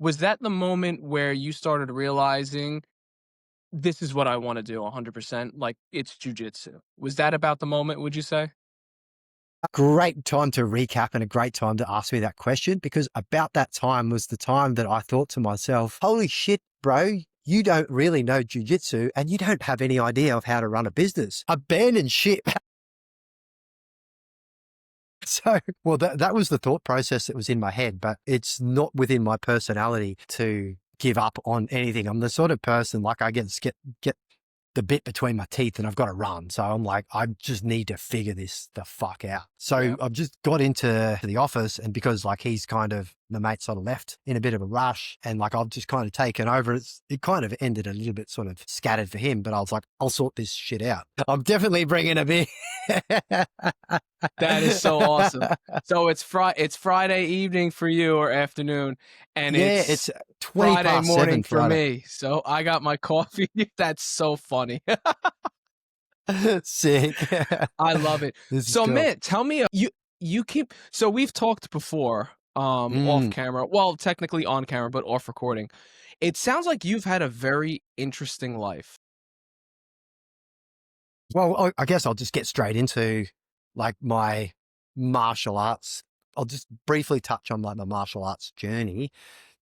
was that the moment where you started realizing this is what I want to do 100%? Like it's jujitsu. Was that about the moment, would you say? A great time to recap and a great time to ask me that question, because about that time was the time that I thought to myself, holy shit, bro, you don't really know jujitsu and you don't have any idea of how to run a business. Abandon ship. So, well, that was the thought process that was in my head, but it's not within my personality to give up on anything. I'm the sort of person, like, I get the bit between my teeth and I've got to run. So I'm like, I just need to figure this the fuck out. So Yeah. I've just got into the office, and because like he's kind of, the mate sort of left in a bit of a rush, and like I've just kind of taken over. It kind of ended a little bit sort of scattered for him, but I was like, I'll sort this shit out. I'm definitely bringing a beer. That is so awesome. So it's Friday evening for you or afternoon, and Yeah, it's it's 20 Friday past 7 morning for Friday. me. So I got my coffee. That's so funny. Sick. I love it. This is So cool. man, tell me you keep so we've talked before off Mm. camera. Well, technically on camera, but off recording. It sounds like you've had a very interesting life. Well, I guess I'll just get straight into like my martial arts. I'll just briefly touch on like my martial arts journey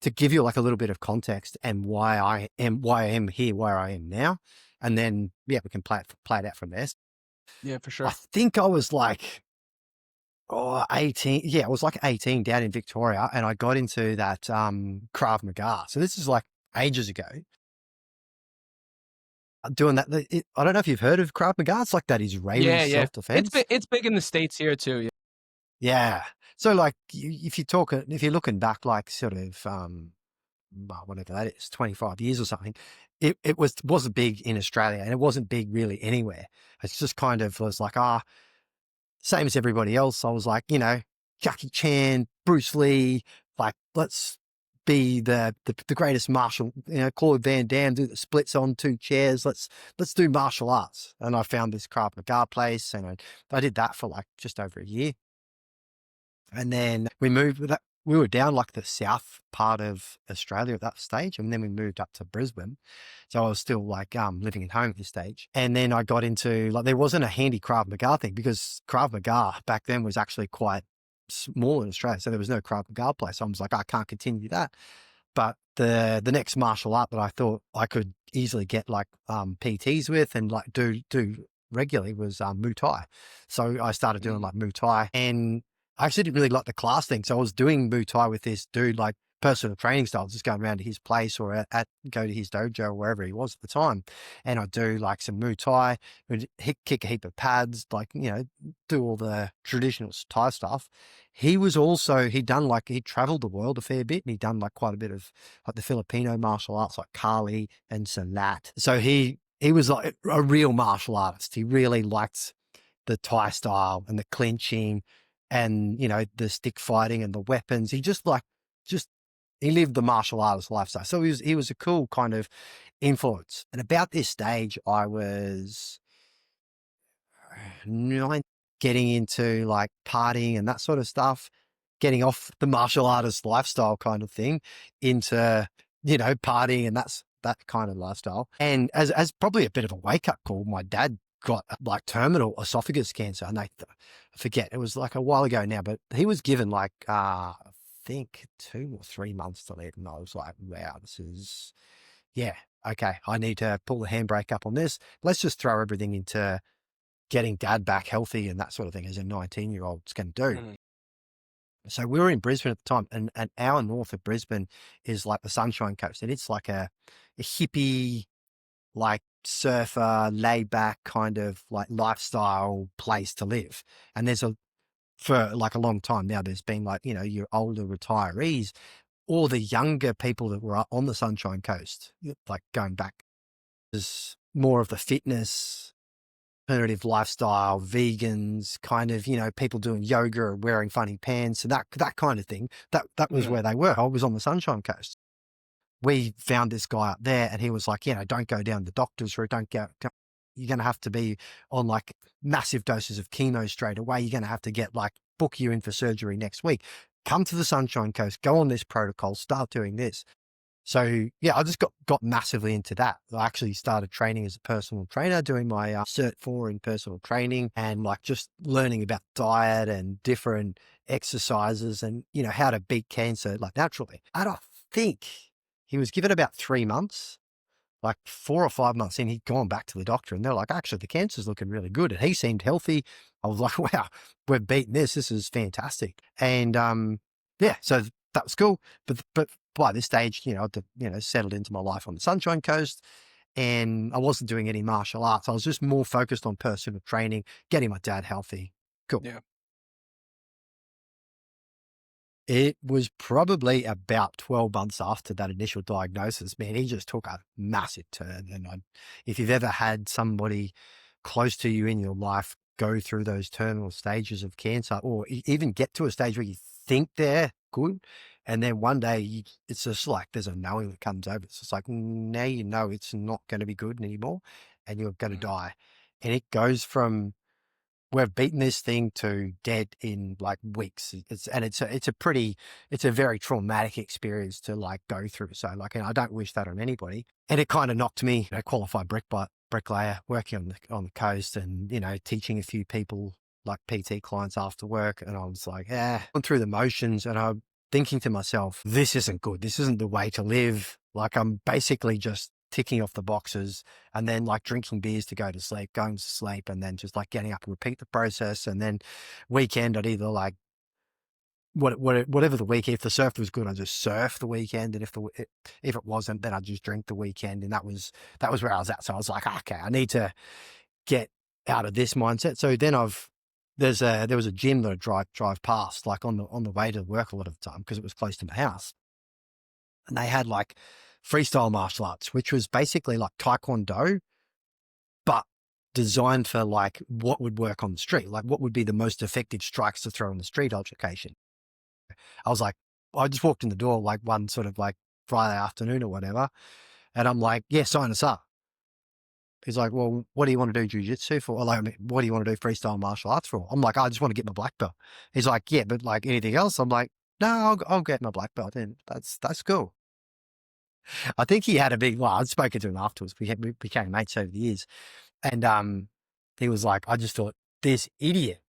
to give you like a little bit of context and why I am here, where I am now. And then, yeah, we can play it out from there. Yeah, for I sure. think I was like, 18. Yeah, I was like 18 down in Victoria, and I got into that, Krav Maga. So this is like ages ago. Doing that. I don't know if you've heard of Krav Maga. It's like that Israeli Yeah, yeah. self-defense. It's big in the States here too. Yeah. Yeah. So like if you're looking back, like sort of, well, whatever that is, 25 years or something, it wasn't big in Australia, and it wasn't big really anywhere. It's just kind of was like, same as everybody else. I was like, Jackie Chan, Bruce Lee, like, let's be the greatest martial, Claude Van Damme, do the splits on two chairs. Let's do martial arts. And I found this Krav Maga place, and I did that for like just over a year. And then we were down like the south part of Australia at that stage. And then we moved up to Brisbane. So I was still like, living at home at this stage. And then I got into like, there wasn't a handy Krav Maga thing, because Krav Maga back then was actually quite small in Australia. So there was no Krav Maga place. So I was like, I can't continue that. But the next martial art that I thought I could easily get like, PTs with and like do regularly was, Muay Thai. So I started doing Mhm. like Muay Thai, and I actually didn't really like the class thing. So I was doing Muay Thai with this dude, like personal training style, just going around to his place or go to his dojo or wherever he was at the time. And I'd do like some Muay Thai, would kick a heap of pads, like, do all the traditional Thai stuff. He traveled the world a fair bit, and he'd done like quite a bit of like the Filipino martial arts, like Kali and Sanat. So he was like a real martial artist. He really liked the Thai style and the clinching and, the stick fighting and the weapons. He just, he lived the martial artist lifestyle. So he was a cool kind of influence. And about this stage, I was 9, getting into like partying and that sort of stuff, getting off the martial artist lifestyle kind of thing into, partying, and that kind of lifestyle. And as probably a bit of a wake up call, my dad got like terminal esophagus cancer, and I forget, it was like a while ago now, but he was given like, I think 2 or 3 months to live. And I was like, wow, yeah, okay, I need to pull the handbrake up on this. Let's just throw everything into getting dad back healthy and that sort of thing, as a 19-year-old's can do. Mhm. So we were in Brisbane at the time, and an hour north of Brisbane is like the Sunshine Coast, and it's like a hippie, like surfer, laid back kind of like lifestyle place to live. And for like a long time now, there's been like, your older retirees or the younger people that were on the Sunshine Coast, like going back, is more of the fitness, alternative lifestyle, vegans, kind of, people doing yoga or wearing funny pants and that kind of thing. That was Mhm. where they were. I was on the Sunshine Coast. We found this guy up there, and he was like, don't go down the doctor's route. You're going to have to be on like massive doses of chemo straight away. You're going to have to get like, book you in for surgery next week. come to the Sunshine Coast, go on this protocol, start doing this. So yeah, I just got massively into that. I actually started training as a personal trainer, doing my Cert 4 in personal training, and like just learning about diet and different exercises and, you know, how to beat cancer like naturally. And I think he was given about 3 months, like 4 or 5 months in, he'd gone back to the doctor and they're like, actually, the cancer's looking really good. And he seemed healthy. I was like, wow, we've beaten this. This is fantastic. And yeah, so that was cool. But by this stage, you know, settled into my life on the Sunshine Coast, and I wasn't doing any martial arts. I was just more focused on personal training, getting my dad healthy. Cool. Yeah. It was probably about 12 months after that initial diagnosis. Man, he just took a massive turn. And if you've ever had somebody close to you in your life go through those terminal stages of cancer, or even get to a stage where you think they're good, and then one day it's just like there's a knowing that comes over. It's just like, now you know it's not going to be good anymore and you're going to Mhm. die. And it goes from, we've beaten this thing to dead in like weeks. It's a very traumatic experience to like go through. So like, and I don't wish that on anybody. And it kind of knocked me, you know, qualified bricklayer, working on the coast, and, you know, teaching a few people like PT clients after work. And I was like, going through the motions, and I'm thinking to myself, this isn't good. This isn't the way to live. Like, I'm basically just ticking off the boxes, and then like drinking beers to go to sleep, going to sleep, and then just like getting up and repeat the process. And then weekend, I'd either like whatever the weekend. If the surf was good, I'd just surf the weekend, and if it wasn't, then I'd just drink the weekend. And that was where I was at. So I was like, okay, I need to get out of this mindset. So then there was a gym that I drive past like on the way to work a lot of the time because it was close to my house, and they had like freestyle martial arts, which was basically like Taekwondo, but designed for like what would work on the street, like what would be the most effective strikes to throw on the street altercation. I was like, I just walked in the door like one sort of like Friday afternoon or whatever, and I'm like, yeah, sign us up. He's like, well, what do you want to do jiu-jitsu for? Or like, I mean, what do you want to do freestyle martial arts for? I'm like, I just want to get my black belt. He's like, yeah, but like anything else? I'm like, no, I'll get my black belt. And that's cool. I think he had a big, well, I'd spoken to him afterwards. We became mates over the years. And he was like, I just thought, this idiot.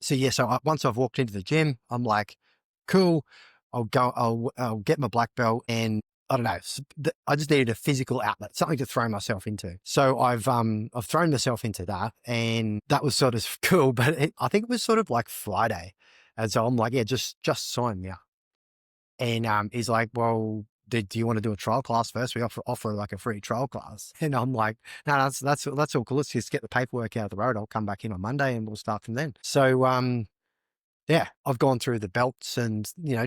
So yeah, once I've walked into the gym, I'm like, cool, I'll get my black belt, and I don't know, I just needed a physical outlet, something to throw myself into. So I've thrown myself into that, and that was sort of cool. But I think it was sort of like Friday, and so I'm like, yeah, just sign me up. And he's like, well, do you want to do a trial class first? We offer like a free trial class. And I'm like, no, that's all cool. Let's just get the paperwork out of the road. I'll come back in on Monday and we'll start from then. So yeah, I've gone through the belts and, you know,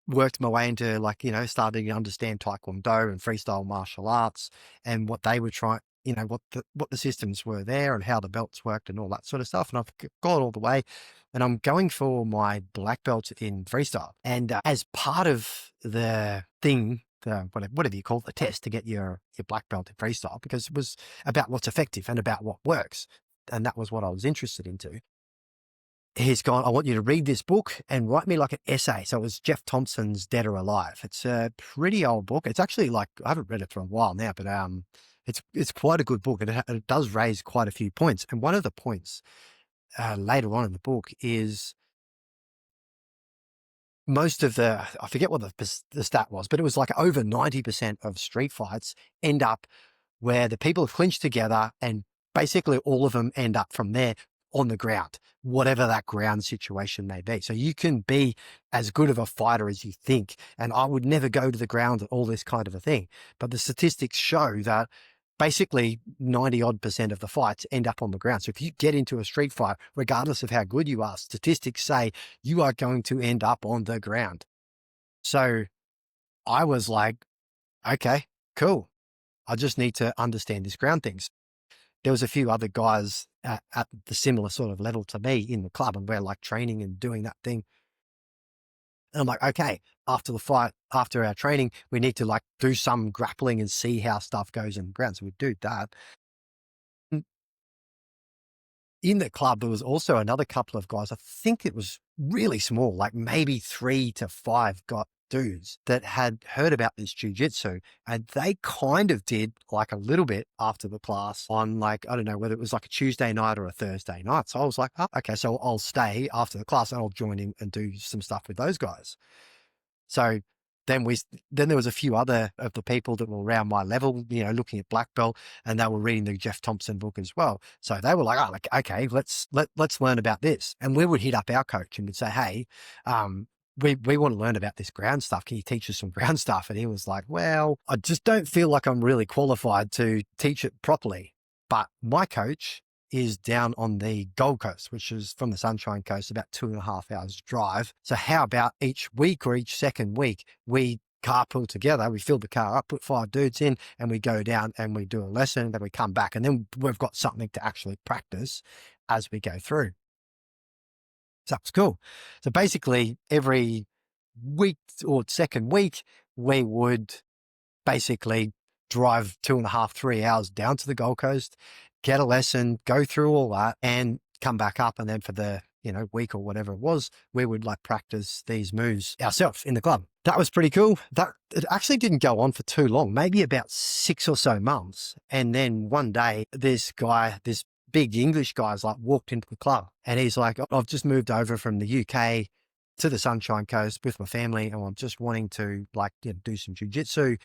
worked my way into like, you know, starting to understand Taekwondo and freestyle martial arts and what they were trying, you know, what the systems were there and how the belts worked and all that sort of stuff. And I've got all the way, and I'm going for my black belt in freestyle. And as part of the thing, whatever you call it, the test to get your black belt in freestyle, because it was about what's effective and about what works. And that was what I was interested into. He's gone, I want you to read this book and write me like an essay. So it was Jeff Thompson's Dead or Alive. It's a pretty old book. It's actually like, I haven't read it for a while now, but it's quite a good book, and it does raise quite a few points. And one of the points later on in the book is most of I forget what the stat was, but it was like over 90% of street fights end up where the people have clinched together, and basically all of them end up from there on the ground, whatever that ground situation may be. So you can be as good of a fighter as you think, and I would never go to the ground and all this kind of a thing. But the statistics show that basically 90 odd % of the fights end up on the ground. So if you get into a street fight, regardless of how good you are, statistics say you are going to end up on the ground. So I was like, okay, cool. I just need to understand this ground things. There was a few other guys at the similar sort of level to me in the club, and we're like training and doing that thing. And I'm like, okay, after the fight, after our training, we need to like do some grappling and see how stuff goes in the ground. So we do that. In the club, there was also another couple of guys. I think it was really small, like maybe 3 to 5 got dudes that had heard about this jujitsu, and they kind of did like a little bit after the class on, like, I don't know whether it was like a Tuesday night or a Thursday night. So I was like, oh, okay, so I'll stay after the class and I'll join in and do some stuff with those guys. So then there was a few other of the people that were around my level, looking at black belt, and they were reading the Jeff Thompson book as well. So they were like, oh, like, okay, let's learn about this. And we would hit up our coach and would say, hey, we want to learn about this ground stuff. Can you teach us some ground stuff? And he was like, well, I just don't feel like I'm really qualified to teach it properly. But my coach is down on the Gold Coast, which is from the Sunshine Coast, about 2.5 hours drive. So how about each week or each second week, we carpool together, we fill the car up, put 5 dudes in, and we go down and we do a lesson, then we come back, and then we've got something to actually practice as we go through. So that's cool. So basically every week or second week, we would basically drive 2.5, 3 hours down to the Gold Coast, get a lesson, go through all that, and come back up. And then for the week or whatever it was, we would like practice these moves ourselves in the club. That was pretty cool. That it actually didn't go on for too long, maybe about 6 or so months. And then one day, this big English guy's like walked into the club, and he's like, I've just moved over from the UK to the Sunshine Coast with my family, and I'm just wanting to do some jiu-jitsu.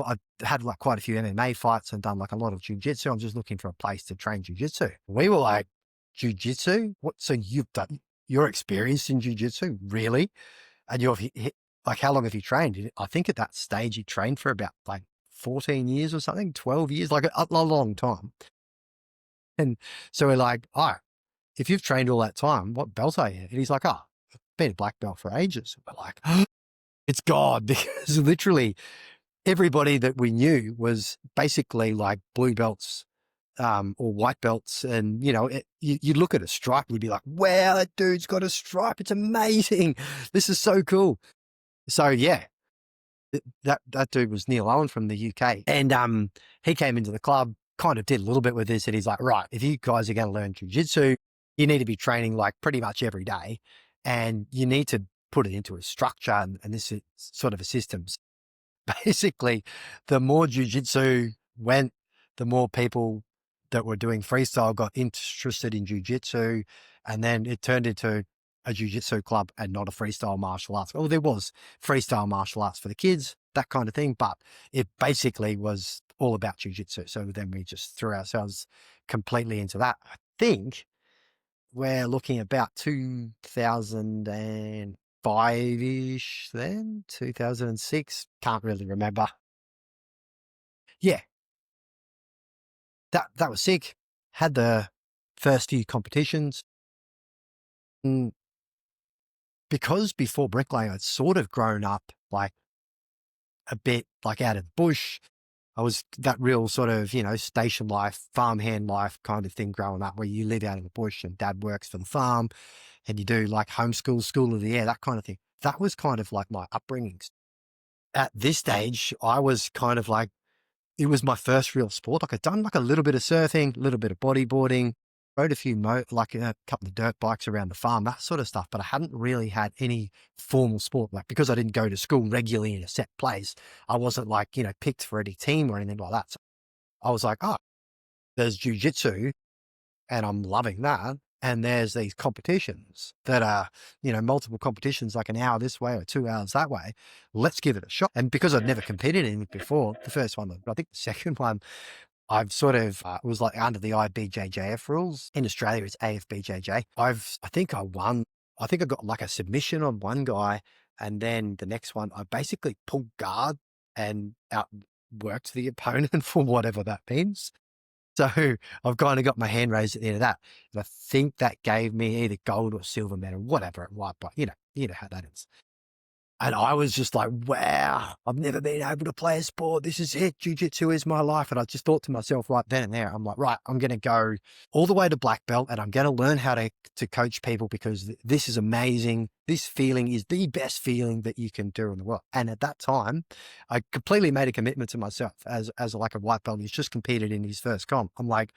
I had like quite a few MMA fights and done like a lot of jiu-jitsu. I'm just looking for a place to train jiu-jitsu. We were like, jiu-jitsu? What? So you're experienced in jiu-jitsu? Really? And you've hit, like, how long have you trained? I think at that stage you trained for about like 14 years or something, 12 years, like a long time. And so we're like, oh, if you've trained all that time, what belt are you? And he's like, oh, I've been a black belt for ages. And we're like, oh, it's God, because literally everybody that we knew was basically like blue belts or white belts. And, you look at a stripe, you'd be like, wow, that dude's got a stripe. It's amazing. This is so cool. So yeah, that dude was Neil Owen from the UK. And he came into the club, kind of did a little bit with this, and he's like, right, if you guys are going to learn jiu-jitsu, you need to be training like pretty much every day, and you need to put it into a structure, and this is sort of a system. Basically, the more jiu-jitsu went, the more people that were doing freestyle got interested in jiu-jitsu, and then it turned into a jiu-jitsu club and not a freestyle martial arts. Well, there was freestyle martial arts for the kids, that kind of thing, but it basically was all about jiu-jitsu. So then we just threw ourselves completely into that. I think we're looking about 2005-ish then, 2006. Can't really remember. Yeah, that was sick. Had the first few competitions. And because before bricklaying, I'd sort of grown up like a bit like out of the bush. I was that real sort of, station life, farmhand life kind of thing growing up, where you live out in the bush and dad works for the farm and you do like homeschool, school of the air, that kind of thing. That was kind of like my upbringings. At this stage, I was kind of like, it was my first real sport. Like I'd done like a little bit of surfing, a little bit of bodyboarding, rode a few, like a couple of dirt bikes around the farm, that sort of stuff. But I hadn't really had any formal sport, like because I didn't go to school regularly in a set place. I wasn't like, picked for any team or anything like that. So I was like, oh, there's jiu-jitsu and I'm loving that. And there's these competitions that are, multiple competitions, like an hour this way or 2 hours that way. Let's give it a shot. And because I'd never competed in it before, the first one, I think the second one, I've sort of was like under the IBJJF rules. In Australia, it's AFBJJ. I think I won. I think I got like a submission on one guy, and then the next one, I basically pulled guard and outworked the opponent for whatever that means. So I've kind of got my hand raised at the end of that. And I think that gave me either gold or silver medal, whatever it was, but you know how that is. And I was just like, wow, I've never been able to play a sport. This is it. Jiu-jitsu is my life. And I just thought to myself right then and there, I'm like, right, I'm going to go all the way to black belt and I'm going to learn how to coach people, because this is amazing. This feeling is the best feeling that you can do in the world. And at that time, I completely made a commitment to myself as like a white belt. He's just competed in his first comp. I'm like,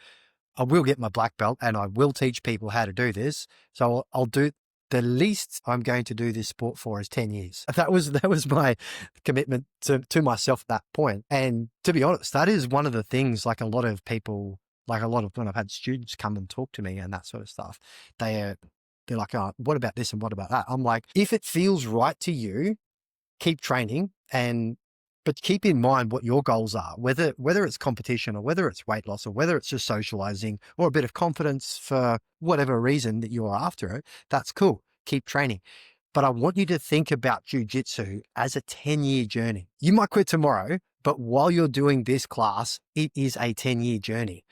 I will get my black belt and I will teach people how to do this. So I'll do the least I'm going to do this sport for is 10 years. That was my commitment to myself at that point. And to be honest, that is one of the things, like a lot of people, like a lot of when I've had students come and talk to me and that sort of stuff, they're like, oh, what about this and what about that? I'm like, if it feels right to you, keep training, but keep in mind what your goals are, whether it's competition or whether it's weight loss or whether it's just socializing or a bit of confidence for whatever reason that you're after it. That's cool. Keep training. But I want you to think about jiu-jitsu as a 10-year journey. You might quit tomorrow, but while you're doing this class, it is a 10-year journey.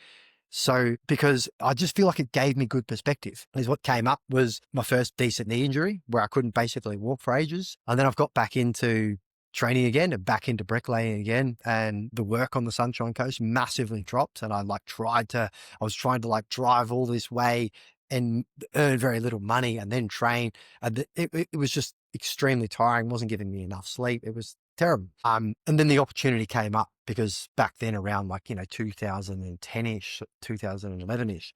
So, because I just feel like it gave me good perspective. Is what came up was my first decent knee injury where I couldn't basically walk for ages. And then I've got back into training again and back into bricklaying again. And the work on the Sunshine Coast massively dropped. And I was trying to like drive all this way and earn very little money and then train. And it was just extremely tiring. Wasn't giving me enough sleep. It was terrible. And then the opportunity came up because back then around 2010-ish, 2011-ish,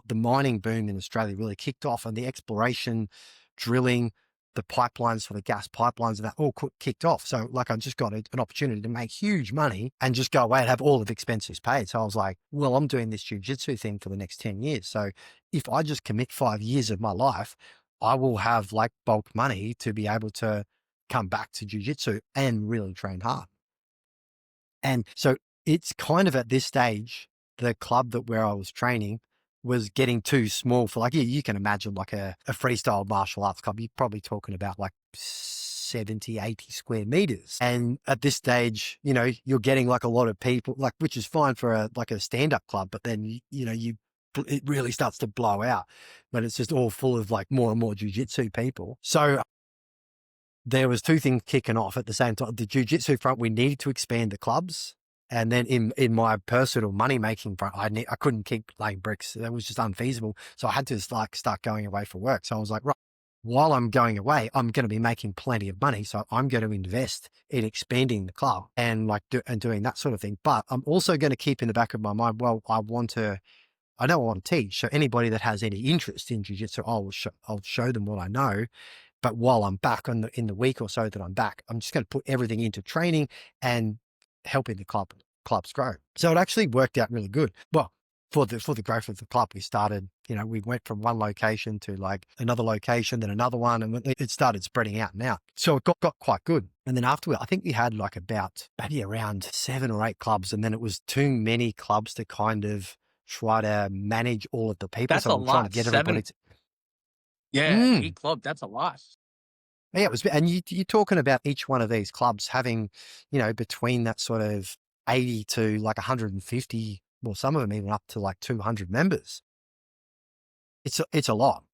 the mining boom in Australia really kicked off, and the exploration, drilling, the pipelines for the gas pipelines and that all kicked off. So I just got an opportunity to make huge money and just go away and have all of the expenses paid. So I was like, well, I'm doing this jiu-jitsu thing for the next 10 years. So if I just commit 5 years of my life, I will have bulk money to be able to come back to jiu-jitsu and really train hard. And so it's kind of at this stage, the club where I was training was getting too small for you can imagine a freestyle martial arts club. You're probably talking about 70, 80 square meters. And at this stage, you're getting a lot of people, which is fine for a stand-up club, but then, it really starts to blow out when it's just all full of more and more jiu-jitsu people. So there was two things kicking off at the same time. The jiu-jitsu front, we needed to expand the clubs. And then in my personal money-making front, I couldn't keep laying bricks. That was just unfeasible. So I had to start going away for work. So I was like, right, while I'm going away, I'm going to be making plenty of money. So I'm going to invest in expanding the club and doing that sort of thing. But I'm also going to keep in the back of my mind, well, I know I want to teach. So anybody that has any interest in jiu-jitsu, I'll show them what I know. But while I'm back in the week or so that I'm back, I'm just going to put everything into training and helping the clubs grow. So it actually worked out really good. Well, for the growth of the club, we started, we went from one location to another location, then another one, and it started spreading out and out. So it got quite good. And then afterward, I think we had about maybe around 7 or 8 clubs, and then it was too many clubs to kind of try to manage all of the people. That's So a I'm trying to lot. get everybody 7, to. yeah, 8 club, that's a lot. Yeah, it was, and you're talking about each one of these clubs having, between that sort of 80 to 150, well, some of them even up to 200 members. It's a lot.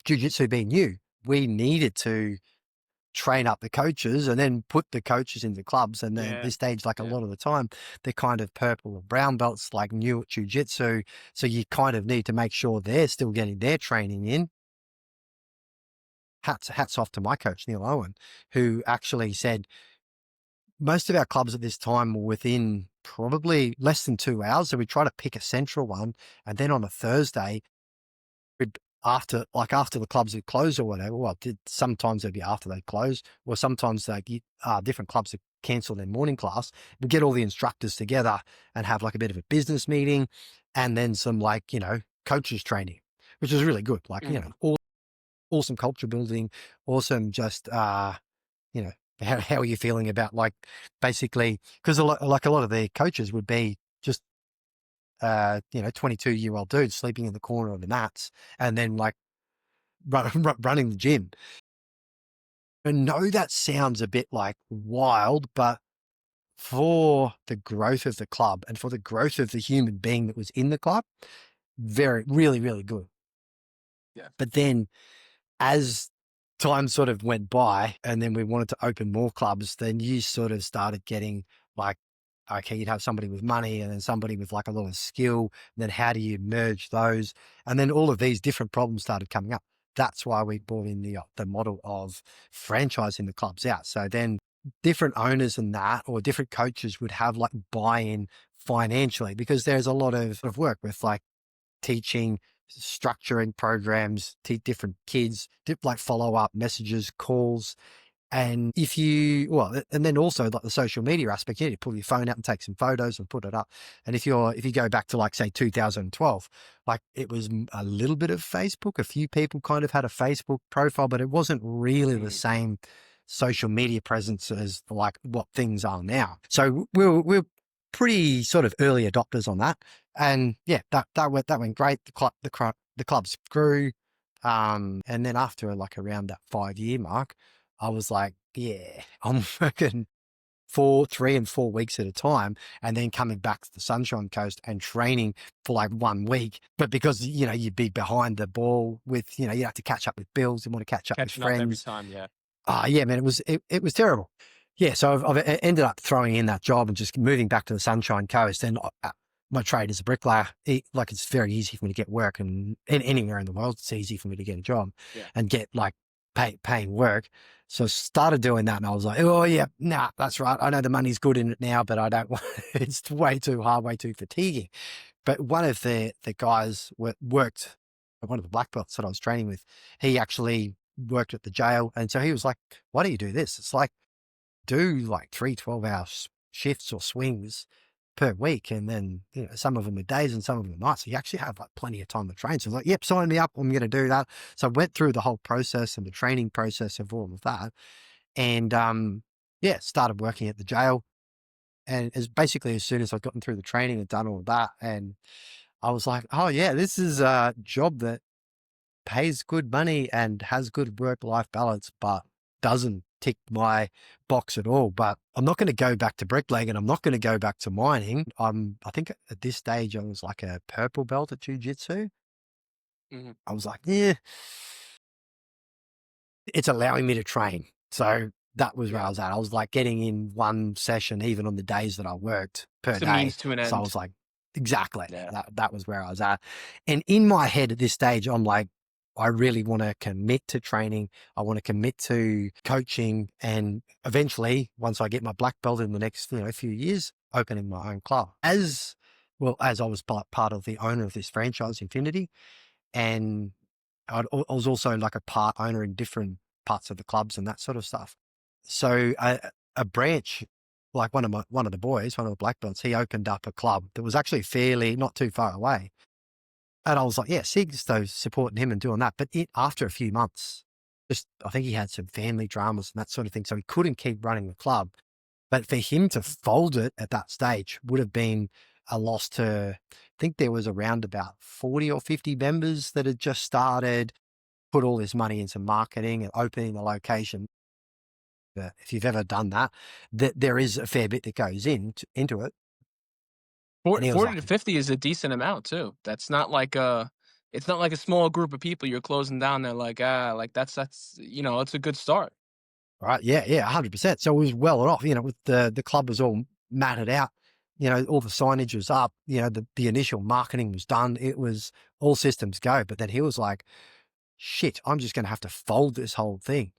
Jiu-jitsu being new, we needed to train up the coaches and then put the coaches into clubs. And then at Yeah, this stage, a yeah. lot of the time, they're kind of purple or brown belts, new at jiu-jitsu. So you kind of need to make sure they're still getting their training in. Hats off to my coach, Neil Owen, who actually said most of our clubs at this time were within probably less than 2 hours. So we try to pick a central one. And then on a Thursday, after the clubs would close or whatever, sometimes it'd be after they close, or sometimes different clubs would cancel their morning class. We'd get all the instructors together and have a bit of a business meeting and then some coaches training, which was really good. Awesome culture building, awesome just, how are you feeling about basically, because a lot of the coaches would be just, 22-year-old dudes sleeping in the corner of the mats and then running the gym. I know that sounds a bit wild, but for the growth of the club and for the growth of the human being that was in the club, very, really, really good. Yeah. But then as time sort of went by and then we wanted to open more clubs, then you sort of started getting okay, you'd have somebody with money and then somebody with a lot of skill. And then how do you merge those? And then all of these different problems started coming up. That's why we brought in the model of franchising the clubs out. So then different owners and that, or different coaches would have buy-in financially, because there's a lot of work with teaching structuring programs, different kids, like follow up messages, calls. And if you, well, and then also like the social media aspect, you need to pull your phone out and take some photos and put it up. And if you go back to like, say, 2012, like it was a little bit of Facebook. A few people kind of had a Facebook profile, but it wasn't really the Mm, same social media presence as like what things are now. So we're pretty sort of early adopters on that. And yeah, that went great. The clubs grew. And then after like around that 5 year mark, I was like, yeah, I'm working 3 and 4 weeks at a time, and then coming back to the Sunshine Coast and training for like 1 week. But because, you'd be behind the ball with, you have to catch up with bills, you want to catch up with catching up every friends. time, yeah. Yeah, man, it was terrible. Yeah. So I've ended up throwing in that job and just moving back to the Sunshine Coast. And my trade is a bricklayer. Like it's very easy for me to get work, and anywhere in the world, it's easy for me to get a job Yeah. and get like paying work. So I started doing that, and I was like, oh yeah, nah, that's right. I know the money's good in it now, but I don't want, it's way too hard, way too fatiguing. But one of the guys worked, one of the black belts that I was training with, he actually worked at the jail. And so he was like, why do you do this? It's like, do like 3 12-hour shifts or swings per week. And then, some of them are days and some of them are nights. So you actually have like plenty of time to train. So I was like, yep, sign me up. I'm going to do that. So I went through the whole process and the training process of all of that. And, yeah, started working at the jail. And as soon as I'd gotten through the training and done all of that, and I was like, oh yeah, this is a job that pays good money and has good work-life balance, but doesn't tick my box at all. But I'm not going to go back to bricklaying, and I'm not going to go back to mining. I think at this stage I was like a purple belt at Jiu-Jitsu. Mhm. I was like, yeah, it's allowing me to train. So that was where I Yeah. was at. I was like getting in one session, even on the days that I worked per It's a day. means to an So I end. was like, exactly. Yeah. That was where I was at. And in my head at this stage, I'm like, I really want to commit to training. I want to commit to coaching. And eventually, once I get my black belt in the next, few years, opening my own club. As well as I was part of the owner of this franchise, Infinity, and I was also like a part owner in different parts of the clubs and that sort of stuff. So a branch, like one of the boys, one of the black belts, he opened up a club that was actually fairly not too far away. And I was like, yeah, so supporting him and doing that. But after a few months, just I think he had some family dramas and that sort of thing. So he couldn't keep running the club. But for him to fold it at that stage would have been a loss to, I think there was around about 40 or 50 members that had just started, put all this money into marketing and opening the location. If you've ever done that, there is a fair bit that goes into it. And he was 40 like, to 50 is a decent amount too. That's not like a it's not like a small group of people you're closing down. They're like, like that's it's a good start. right, yeah, yeah, 100%. So it was well off, with the club was all matted out, all the signage was up, the initial marketing was done. It was all systems go. But then he was like, shit, I'm just going to have to fold this whole thing.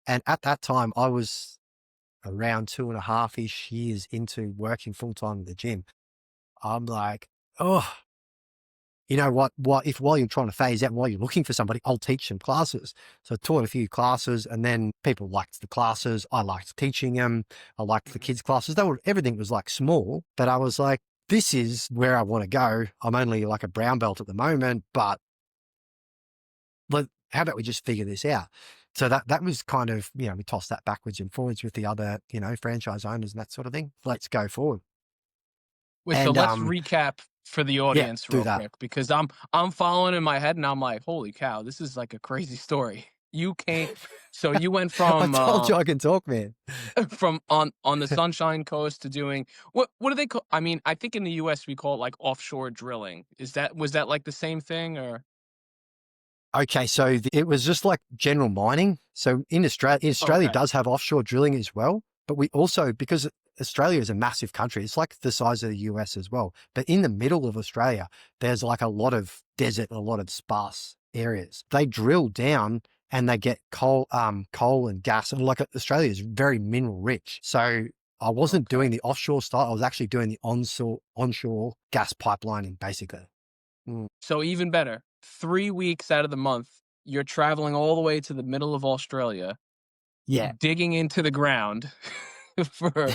And at that time, I was around 2.5-ish years into working full time in the gym. I'm like, oh, you know what, if while you're trying to phase out, while you're looking for somebody, I'll teach some classes. So I taught a few classes, and then people liked the classes. I liked teaching them. I liked the Mhm. kids' classes. Everything was like small, but I was like, this is where I want to go. I'm only like a brown belt at the moment, but how about we just figure this out? So that was kind of, we tossed that backwards and forwards with the other, franchise owners and that sort of thing. Let's go forward. Wait, so And let's recap for the yeah, audience do real that. quick because I'm following in my head and I'm like, holy cow, this is like a crazy story. You came, so you went I from told you I can talk, man. from on the Sunshine Coast to doing what do they call? I mean, I think in the U.S. we call it like offshore drilling. Was that like the same thing or? Okay, so it was just like general mining. So Australia Okay. does have offshore drilling as well, but we also, because Australia is a massive country, it's like the size of the US as well. But in the middle of Australia, there's like a lot of desert, a lot of sparse areas. They drill down and they get coal and gas, and like Australia is very mineral rich. So I wasn't doing Okay. the offshore style; I was actually doing the onshore gas pipelining, basically. Mm. So even better. 3 weeks out of the month, you're traveling all the way to the middle of Australia, Yeah. digging into the ground for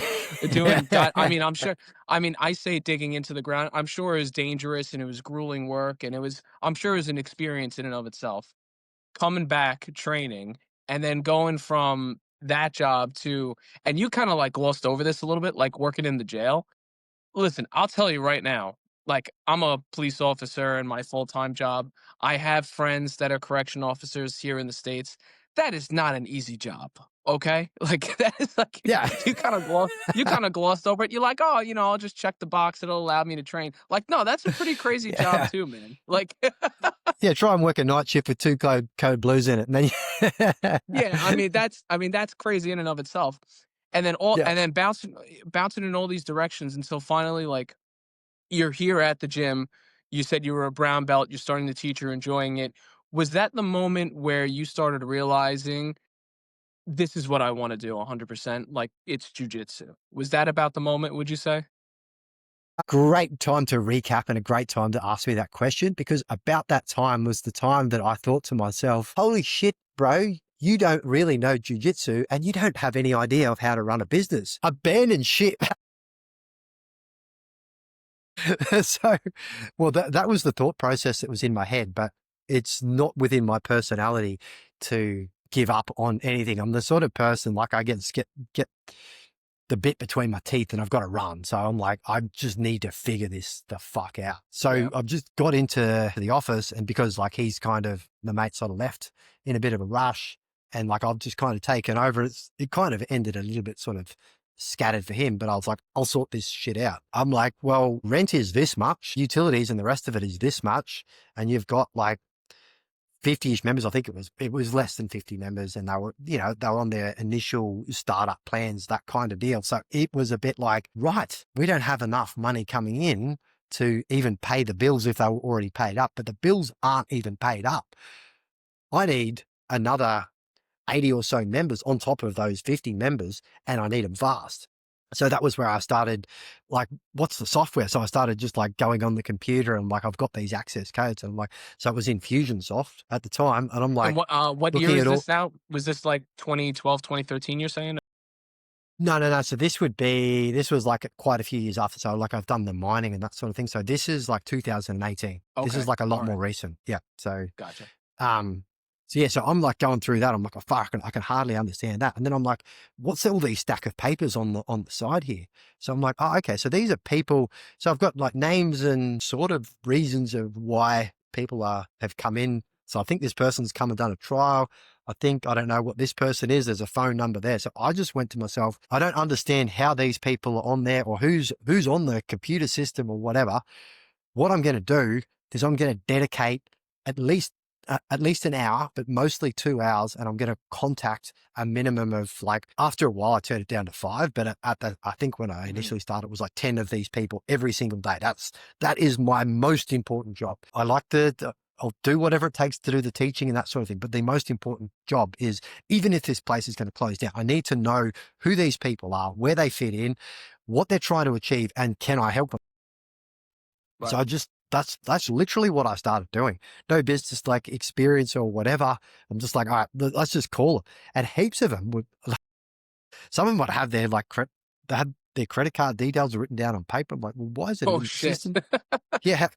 doing God. I mean, I'm sure. I mean, I say digging into the ground. I'm sure it was dangerous and it was grueling work, and it was. I'm sure it was an experience in and of itself. Coming back, training, and then going from that job to, and you kind of like glossed over this a little bit, like working in the jail. Listen, I'll tell you right now, like, I'm a police officer in my full-time job. I have friends that are correction officers here in the States. That is not an easy job, okay? Like, that is like Yeah. you kinda glossed over it. You're like, "Oh, I'll just check the box. It'll allow me to train." Like, no, that's a pretty crazy job Yeah. too, man. Like, Yeah. Try and work a night shift with two code blues in it. And then, yeah, I mean, that's crazy in and of itself. yeah. And then bouncing in all these directions until finally, like, you're here at the gym. You said you were a brown belt. You're starting to teach. You're enjoying it. Was that the moment where you started realizing this is what I want to do 100%? Like it's jujitsu. Was that about the moment, would you say? A great time to recap and a great time to ask me that question because about that time was the time that I thought to myself, holy shit, bro, you don't really know jujitsu and you don't have any idea of how to run a business. Abandon ship. So, well, that was the thought process that was in my head, but it's not within my personality to give up on anything. I'm the sort of person like I get the bit between my teeth and I've got to run. So I'm like, I just need to figure this the fuck out. So Yeah. I've just got into the office and because like he's kind of the mate sort of left in a bit of a rush and like I've just kind of taken over. It kind of ended a little bit sort of scattered for him, but I was like, I'll sort this shit out. I'm like, well, rent is this much, utilities and the rest of it is this much. And you've got like 50-ish members. I think it was less than 50 members and they were on their initial startup plans, that kind of deal. So it was a bit like, right, we don't have enough money coming in to even pay the bills if they were already paid up, but the bills aren't even paid up. I need another 80 or so members on top of those 50 members and I need them fast. So that was where I started like, what's the software? So I started just like going on the computer and like, I've got these access codes and I'm like, so it was Infusionsoft at the time. And I'm And like what year looking is at all, this now? Was this like 2012, 2013? You're saying? no, no, no. So this was like quite a few years after. So like I've done the mining and that sort of thing. So this is like 2018. This is Okay. like a lot All more right. recent. Yeah. So Gotcha. Um, so yeah, so I'm like going through that. I'm like, oh, fuck, I can hardly understand that. And then I'm like, what's all these stack of papers on the side here? So I'm like, oh, okay. So these are people. So I've got like names and sort of reasons of why people have come in. So I think this person's come and done a trial. I don't know what this person is. There's a phone number there. So I just went to myself, I don't understand how these people are on there or who's on the computer system or whatever. What I'm going to do is I'm going to dedicate at least at least an hour, but mostly 2 hours. And I'm going to contact a minimum of like, after a while, I turned it down to 5, but I think when I Mhm. initially started, it was like 10 of these people every single day. That is my most important job. I like I'll do whatever it takes to do the teaching and that sort of thing. But the most important job is even if this place is going to close down, I need to know who these people are, where they fit in, what they're trying to achieve, and can I help them? So Right. that's literally what I started doing. No business like experience or whatever. I'm just like, all right, let's just call it. And heaps of them would, some of them would have their like, they had their credit card details written down on paper. I'm like, well, why is it Oh in the shit. system? Yeah.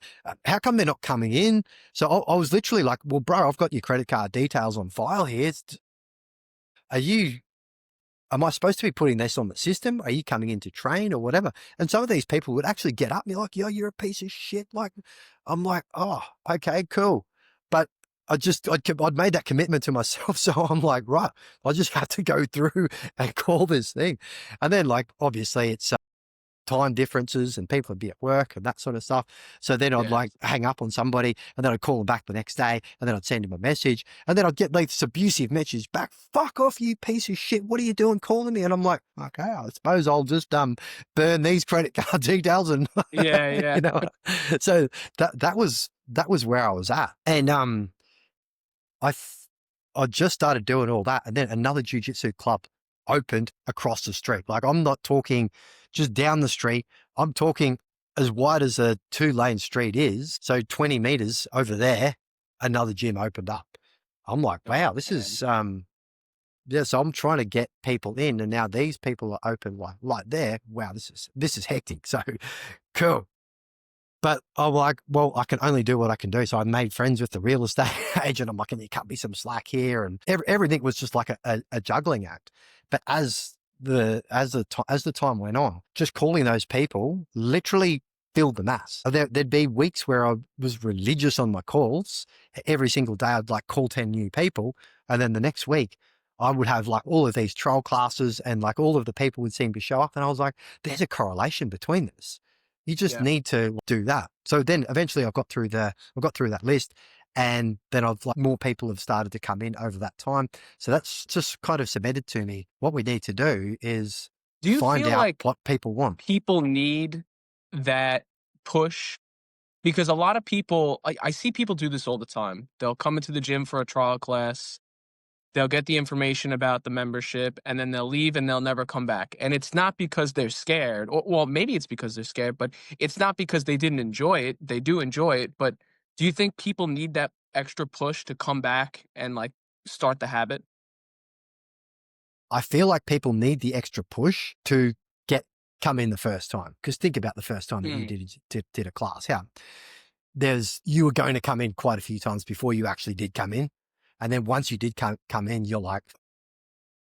How come they're not coming in? So I was literally like, well, bro, I've got your credit card details on file here. Are you am I supposed to be putting this on the system? Are you coming in to train or whatever? And some of these people would actually get up and be like, yo, you're a piece of shit. Like, I'm like, oh, okay, cool. But I'd made that commitment to myself. So I'm like, right, I just have to go through and call this thing. And then like, obviously it's time differences and people would be at work and that sort of stuff. So then I'd Yeah. like hang up on somebody and then I'd call them back the next day and then I'd send them a message and then I'd get like this abusive message back. Fuck off, you piece of shit. What are you doing calling me? And I'm like, okay, I suppose I'll just burn these credit card details and Yeah. Yeah. you know. So that was where I was at. And I f- I just started doing all that, and then another jujitsu club opened across the street. Like I'm not talking just down the street. I'm talking as wide as a 2-lane street is. So 20 meters over there. another gym opened up. I'm like, wow, Oh, this man. is, yeah, so I'm trying to get people in, and now these people are open like there. Wow, this is hectic. So cool. But I'm like, well, I can only do what I can do. So I made friends with the real estate agent. I'm like, can you cut me some slack here? And everything was just like a juggling act. But as the time went on, just calling those people literally filled the mass. There'd be weeks where I was religious on my calls. Every single day I'd like call 10 new people. And then the next week I would have like all of these trial classes, and like all of the people would seem to show up. And I was like, there's a correlation between this. You just Yeah. need to do that. So then eventually I got through that list, and then I've like more people have started to come in over that time. So that's just kind of cemented to me. What we need to do is Do you find feel out like what people want. people need that push? Because a lot of people, I see people do this all the time. They'll come into the gym for a trial class. They'll get the information about the membership, and then they'll leave and they'll never come back. And it's not because they're scared. Or, well, maybe it's because they're scared, but it's not because they didn't enjoy it. They do enjoy it. But do you think people need that extra push to come back and like start the habit? I feel like people need the extra push to get come in the first time. Because think about the first time that you Mm. did a class. How you were going to come in quite a few times before you actually did come in. And then once you did come in, you're like,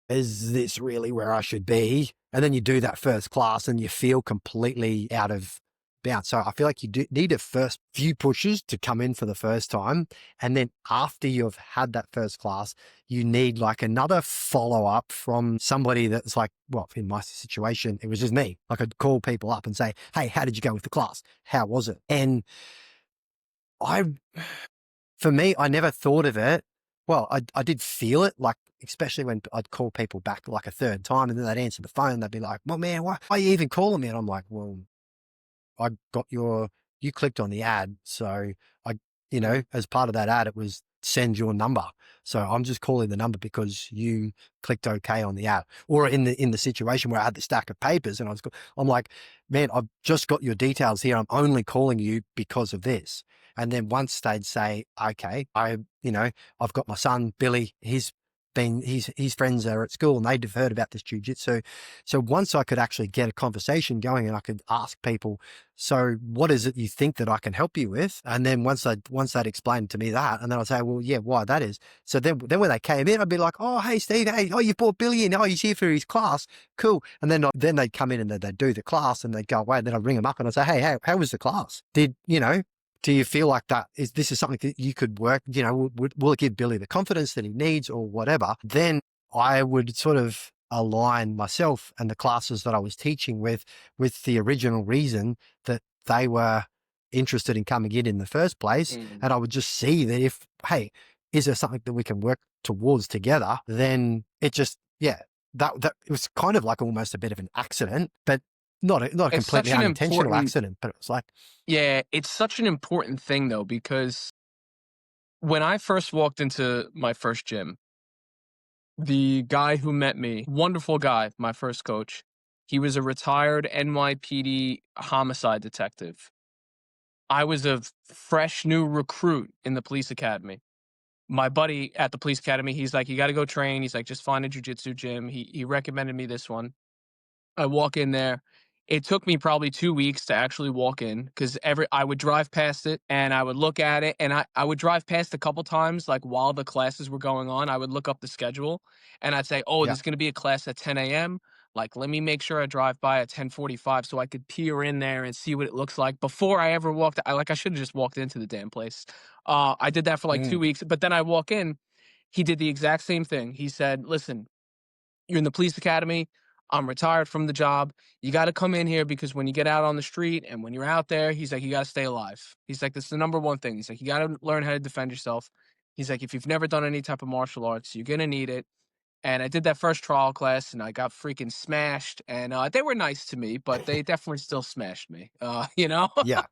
is this really where I should be? And then you do that first class and you feel completely out of bounds. So I feel like you do need a first few pushes to come in for the first time. And then after you've had that first class, you need like another follow up from somebody that's like, well, in my situation, it was just me. I could call people up and say, hey, how did you go with the class? How was it? And I for me, I never thought of it. Well, I did feel it, like, especially when I'd call people back like a third time, and then they'd answer the phone. They'd be like, well, man, why are you even calling me? And I'm like, well, I got you clicked on the ad. So I, Mm. as part of that ad, it was send your number. So I'm just calling the number because you clicked OK on the ad. Or in the situation where I had the stack of papers and I'm like, man, I've just got your details here. I'm only calling you because of this. And then once they'd say, okay, I've got my son, Billy, his friends are at school and they'd have heard about this jiu-jitsu. So once I could actually get a conversation going and I could ask people, so what is it you think that I can help you with? And then once they'd explained to me that, and then I'd say, well, yeah, why that is. So then when they came in, I'd be like, oh, hey, Steve, hey, oh, you brought Billy in. Oh, he's here for his class. Cool. And then they'd come in and they'd do the class and they'd go away. And then I'd ring them up and I'd say, hey, how was the class? Do you feel like this is something that you could work, will it give Billy the confidence that he needs or whatever? Then I would sort of align myself and the classes that I was teaching with the original reason that they were interested in coming in the first place. Mm. And I would just see that hey, is there something that we can work towards together? Then it just, yeah, that it was kind of like almost a bit of an accident, but not a It's completely such an unintentional important, accident, but it was like, yeah, it's such an important thing though, because when I first walked into my first gym, the guy who met me, wonderful guy, my first coach, he was a retired NYPD homicide detective. I was a fresh new recruit in the police academy. My buddy at the police academy, he's like, you got to go train. He's like, just find a jujitsu gym. He recommended me this one. I walk in there. It took me probably 2 weeks to actually walk in because I would drive past it and I would look at it and I would drive past a couple times like while the classes were going on. I would look up the schedule and I'd say, oh, yeah, there's gonna be a class at 10 a.m. Like, let me make sure I drive by at 10:45 so I could peer in there and see what it looks like before I ever walked. I should have just walked into the damn place. I did that for like mm, 2 weeks, but then I walk in. He did the exact same thing. He said, listen, you're in the police academy. I'm retired from the job. You got to come in here because when you get out on the street and when you're out there, he's like, you got to stay alive. He's like, that's the number one thing. He's like, you got to learn how to defend yourself. He's like, if you've never done any type of martial arts, you're going to need it. And I did that first trial class and I got freaking smashed. And they were nice to me, but they definitely still smashed me, yeah, but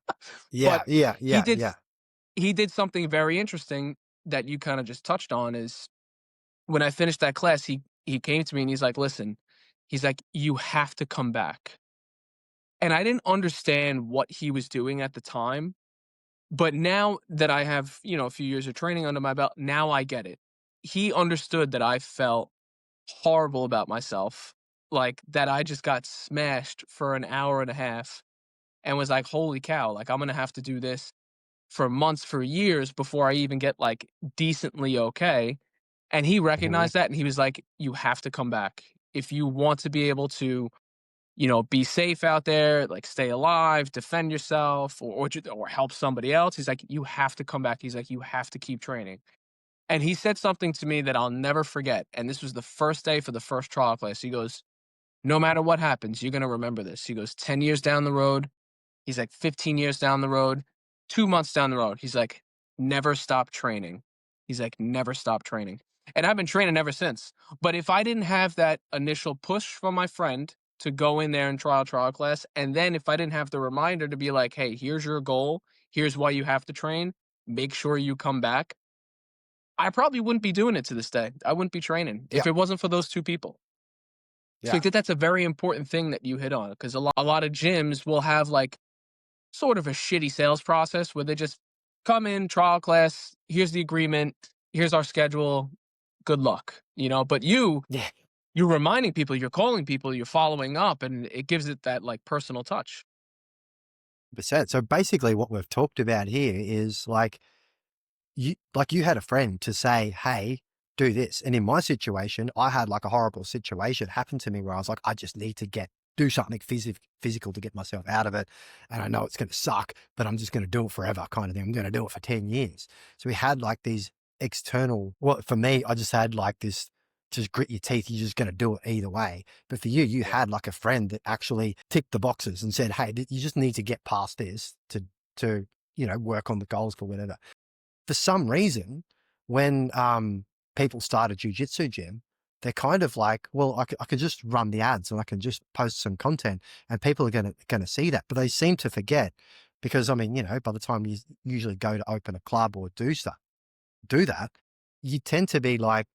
yeah, yeah, he yeah, did, yeah. he did something very interesting that you kind of just touched on is when I finished that class, he came to me and he's like, "Listen," he's like, "You have to come back." And I didn't understand what he was doing at the time, But now that I have, a few years of training under my belt, now I get it. He understood that I felt horrible about myself, like that I just got smashed for an hour and a half and was like, holy cow, like I'm going to have to do this for months, for years before I even get like decently okay. And he Mhm. recognized that and he was like, you have to come back. If you want to be able to, be safe out there, like stay alive, defend yourself, or help somebody else. He's like, you have to come back. He's like, you have to keep training. And he said something to me that I'll never forget. And this was the first day for the first trial class. He goes, no matter what happens, you're going to remember this. He goes, 10 years down the road, he's like 15 years down the road, 2 months down the road. He's like, never stop training. He's like, never stop training. And I've been training ever since. But if I didn't have that initial push from my friend to go in there and trial class, and then if I didn't have the reminder to be like, hey, here's your goal, here's why you have to train, make sure you come back, I probably wouldn't be doing it to this day. I wouldn't be training Yeah. if it wasn't for those two people. So I Yeah. think that's a very important thing that you hit on because a lot of gyms will have like sort of a shitty sales process where they just come in, trial class, here's the agreement, here's our schedule, good luck, but Yeah. you're reminding people, you're calling people, you're following up, and it gives it that like personal touch. Percent. So basically what we've talked about here is you had a friend to say, hey, do this. And in my situation, I had like a horrible situation happen to me where I was like, I just need to do something physical to get myself out of it. And I know it's going to suck, but I'm just going to do it forever kind of thing. I'm going to do it for 10 years. So we had like these well, for me, I just had like this, just grit your teeth. You're just going to do it either way. But for you, you Yeah. had like a friend that actually ticked the boxes and said, hey, you just need to get past this to, work on the goals for whatever. For some reason, when people start a jiu-jitsu gym, they're kind of like, well, I could just run the ads and I can just post some content and people are gonna see that. But they seem to forget because I mean, by the time you usually go to open a club or do that, you tend to be like,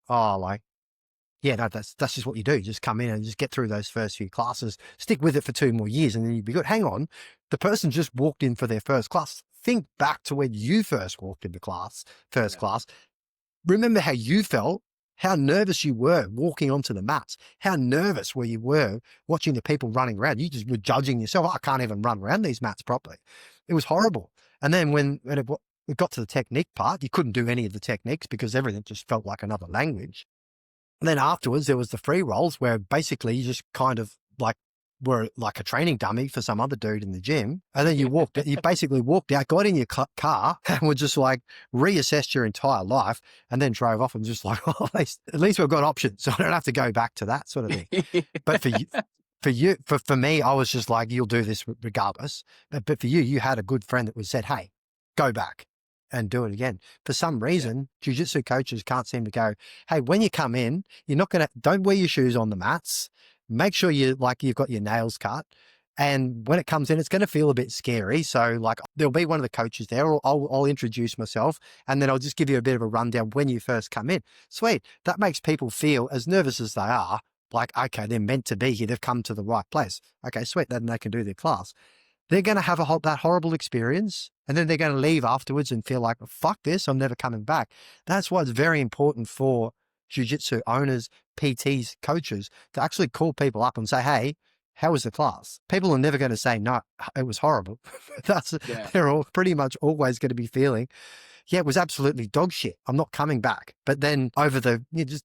oh, like, yeah, no, that's just what you do. Just come in and just get through those first few classes, stick with it for 2 more years, and then you'd be good. Hang on, the person just walked in for their first class. Think back to when you first walked into first Yeah. class. Remember how you felt, how nervous you were walking onto the mats, how nervous were you were watching the people running around. You just were judging yourself. "Oh, I can't even run around these mats properly." It was horrible. And then when it got to the technique part, you couldn't do any of the techniques because everything just felt like another language. And then afterwards, there was the free rolls where basically you just kind of like were like a training dummy for some other dude in the gym. And then you basically walked out, got in your car and were just like reassessed your entire life and then drove off and just like, oh, at least we've got options. So I don't have to go back to that sort of thing. But for me, I was just like, you'll do this regardless. But for you, you had a good friend that was said, hey, go back and do it again. For some Yeah. reason, jiu-jitsu coaches can't seem to go, hey, when you come in, don't wear your shoes on the mats. Make sure you've got your nails cut. And when it comes in, it's going to feel a bit scary. So like there'll be one of the coaches there, or I'll introduce myself and then I'll just give you a bit of a rundown when you first come in. Sweet. That makes people feel as nervous as they are. Like, okay, they're meant to be here. They've come to the right place. Okay, sweet. Then they can do their class. They're going to have that horrible experience. And then they're going to leave afterwards and feel like, fuck this, I'm never coming back. That's why it's very important for jiu-jitsu owners, PTs, coaches to actually call people up and say, hey, how was the class? People are never going to say, no, it was horrible. Yeah. They're all pretty much always going to be feeling, yeah, it was absolutely dog shit. I'm not coming back. But then just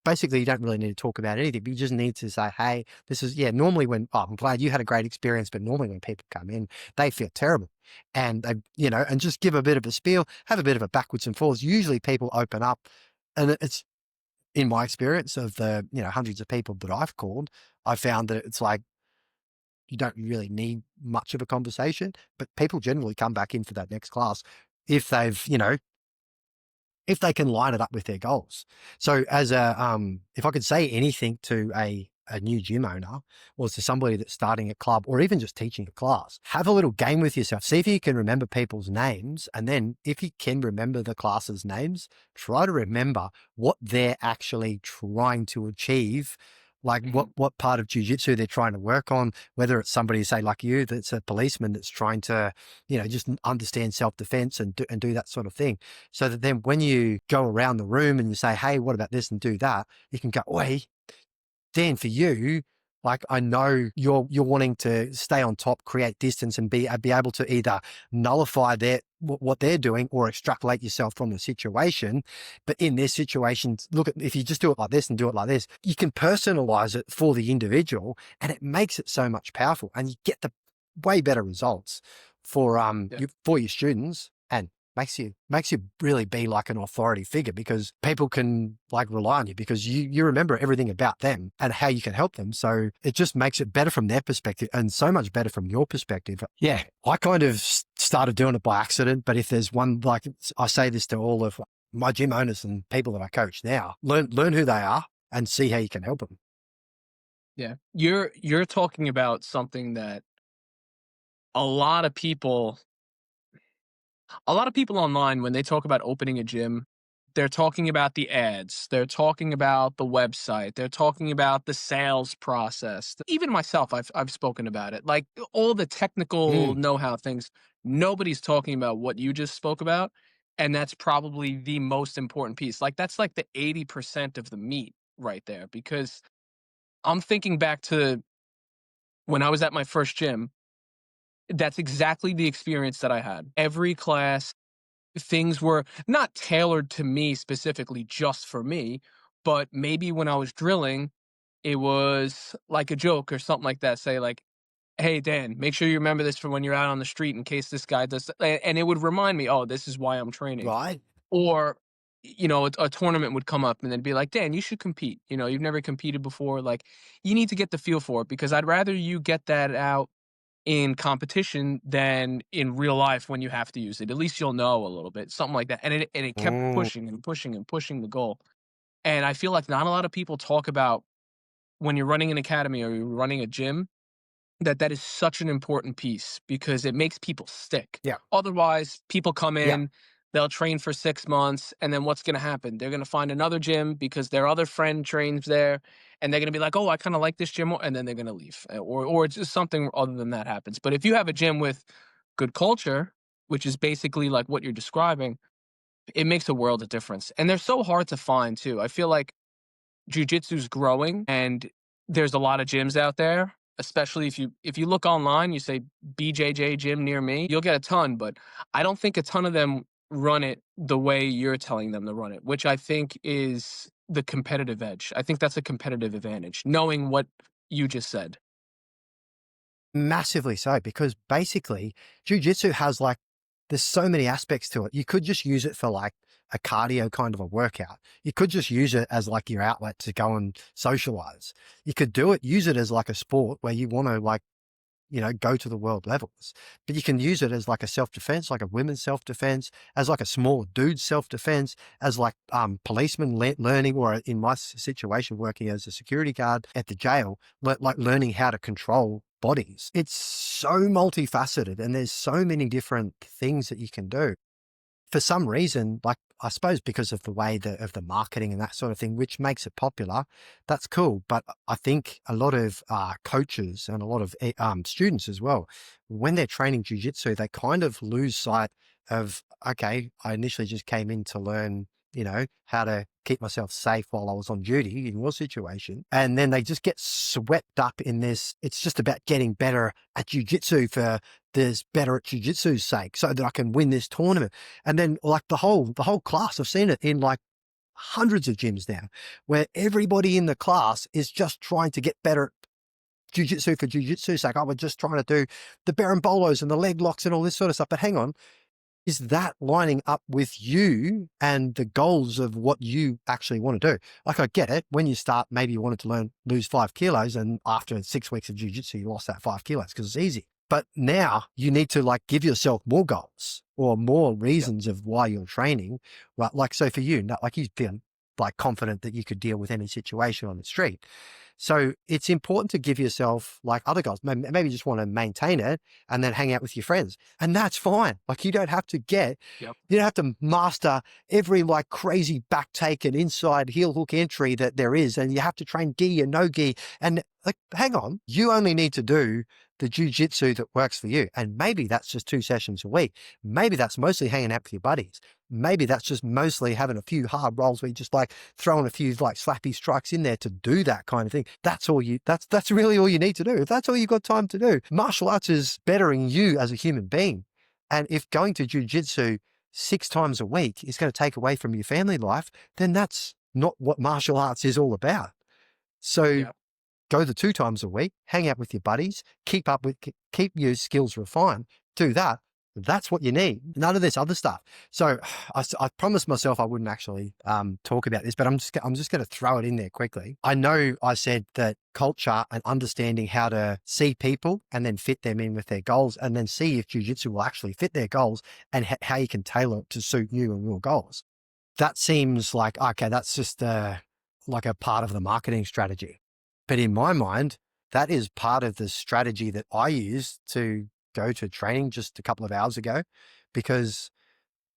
basically you don't really need to talk about anything, but you just need to say, hey, this is, yeah, normally I'm glad you had a great experience, but normally when people come in, they feel terrible. And and just give a bit of a spiel, have a bit of a backwards and forwards. Usually people open up and it's, in my experience of the, hundreds of people that I've called, I found that it's like, you don't really need much of a conversation, but people generally come back in for that next class if if they can line it up with their goals. So if I could say anything to a new gym owner or to somebody that's starting a club or even just teaching a class, have a little game with yourself. See if you can remember people's names. And then if you can remember the class's names, try to remember what they're actually trying to achieve like Mhm. what part of jiu-jitsu they're trying to work on, whether it's somebody, say, like you, that's a policeman that's trying to, just understand self-defense and do that sort of thing. So that then when you go around the room and you say, hey, what about this and do that, you can go, oi, Dan, for you, like I know you're wanting to stay on top, create distance, and be able to either nullify what they're doing or extrapolate yourself from the situation. But in this situation, look at if you just do it like this and do it like this, you can personalize it for the individual, and it makes it so much powerful, and you get the way better results for Yeah. for your students, and makes you really be like an authority figure, because people can like rely on you because you remember everything about them and how you can help them. So it just makes it better from their perspective and so much better from your perspective. Yeah, I kind of started doing it by accident, but if there's one, like I say this to all of my gym owners and people that I coach now, learn who they are and see how you can help them. Yeah. You're talking about something that a lot of people a lot of people online, when they talk about opening a gym, they're talking about the ads, they're talking about the website, they're talking about the sales process. Even myself, I've spoken about it. Like all the technical Mm, know-how things, nobody's talking about what you just spoke about, and that's probably the most important piece. Like that's like the 80% of the meat right there, because I'm thinking back to when I was at my first gym. That's exactly the experience that I had. Every class, things were not tailored to me specifically just for me, but maybe when I was drilling, it was like a joke or something like that. Say like, "Hey Dan, make sure you remember this for when you're out on the street in case this guy does," and it would remind me, "Oh, this is why I'm training." right. Or, a tournament would come up and then be like, "Dan, you should compete. You've never competed before. Like, you need to get the feel for it because I'd rather you get that out in competition than in real life when you have to use it. At least you'll know a little bit," something like that. And it kept Mm, pushing and pushing and pushing the goal. And I feel like not a lot of people talk about when you're running an academy or you're running a gym, that is such an important piece because it makes people stick. yeah, Otherwise, people come yeah. in, they'll train for 6 months, and then what's going to happen? They're going to find another gym because their other friend trains there, and they're going to be like, "Oh, I kind of like this gym more," and then they're going to leave, or it's just something other than that happens. But if you have a gym with good culture, which is basically like what you're describing, it makes a world of difference. And they're so hard to find too. I feel like jujitsu's growing and there's a lot of gyms out there, especially if you look online, you say BJJ gym near me, you'll get a ton, but I don't think a ton of them run it the way you're telling them to run it, which I think is the competitive edge. I think that's a competitive advantage, knowing what you just said. Massively so, because basically jujitsu has like, there's so many aspects to it. You could just use it for like a cardio kind of a workout. You could just use it as like your outlet to go and socialize. You could use it as like a sport where you want to like, go to the world levels. But you can use it as like a self-defense, like a women's self-defense, as like a small dude self-defense, as like policemen learning, or in my situation, working as a security guard at the jail, like learning how to control bodies. It's so multifaceted and there's so many different things that you can do. For some reason, like I suppose because of the way of the marketing and that sort of thing, which makes it popular, that's cool. But I think a lot of coaches and a lot of students as well, when they're training jujitsu, they kind of lose sight of, okay, I initially just came in to learn, how to keep myself safe while I was on duty in your situation. And then they just get swept up in this. It's just about getting better at jujitsu for this better at jujitsu's sake so that I can win this tournament. And then like the whole class, I've seen it in like hundreds of gyms now where everybody in the class is just trying to get better at jujitsu for jujitsu's sake. I was just trying to do the berimbolos and the leg locks and all this sort of stuff. But hang on, is that lining up with you and the goals of what you actually want to do? Like, I get it. When you start, maybe you wanted to lose 5 kilos, and after 6 weeks of jiu-jitsu, you lost that 5 kilos because it's easy. But now you need to like give yourself more goals or more Yeah. reasons of why you're training. Right? Like, so for you, not like you feel like confident that you could deal with any situation on the street. So it's important to give yourself like other guys, maybe you just want to maintain it and then hang out with your friends. And that's fine. Like you don't have to Yep. you don't have to master every like crazy back take and inside heel hook entry that there is. And you have to train gi and no gi. And like, hang on, you only need to do the jiu-jitsu that works for you. And maybe that's just 2 sessions a week. Maybe that's mostly hanging out with your buddies. Maybe that's just mostly having a few hard rolls where you just like throwing a few like slappy strikes in there to do that kind of thing. That's really all you need to do. If that's all you've got time to do, martial arts is bettering you as a human being. And if going to jiu-jitsu 6 times a week is going to take away from your family life, then that's not what martial arts is all about. So Yep. go the 2 times a week, hang out with your buddies, keep your skills refined, do that. That's what you need. None of this other stuff. So I promised myself I wouldn't actually talk about this, but I'm just going to throw it in there quickly. I know I said that culture and understanding how to see people and then fit them in with their goals, and then see if jiu-jitsu will actually fit their goals and how you can tailor it to suit you and your goals. That seems like, okay, that's just like a part of the marketing strategy. But in my mind, that is part of the strategy that I use to go to training just a couple of hours ago, because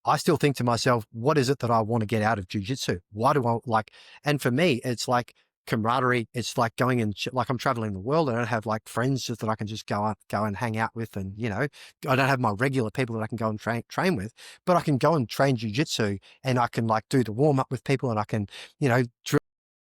I still think to myself, what is it that I want to get out of jiu-jitsu? Why do I like, and for me, it's like camaraderie. It's like going and like I'm traveling the world. I don't have like friends just that I can just go and hang out with. And, I don't have my regular people that I can go and train with, but I can go and train jiu-jitsu and I can like do the warm up with people and I can,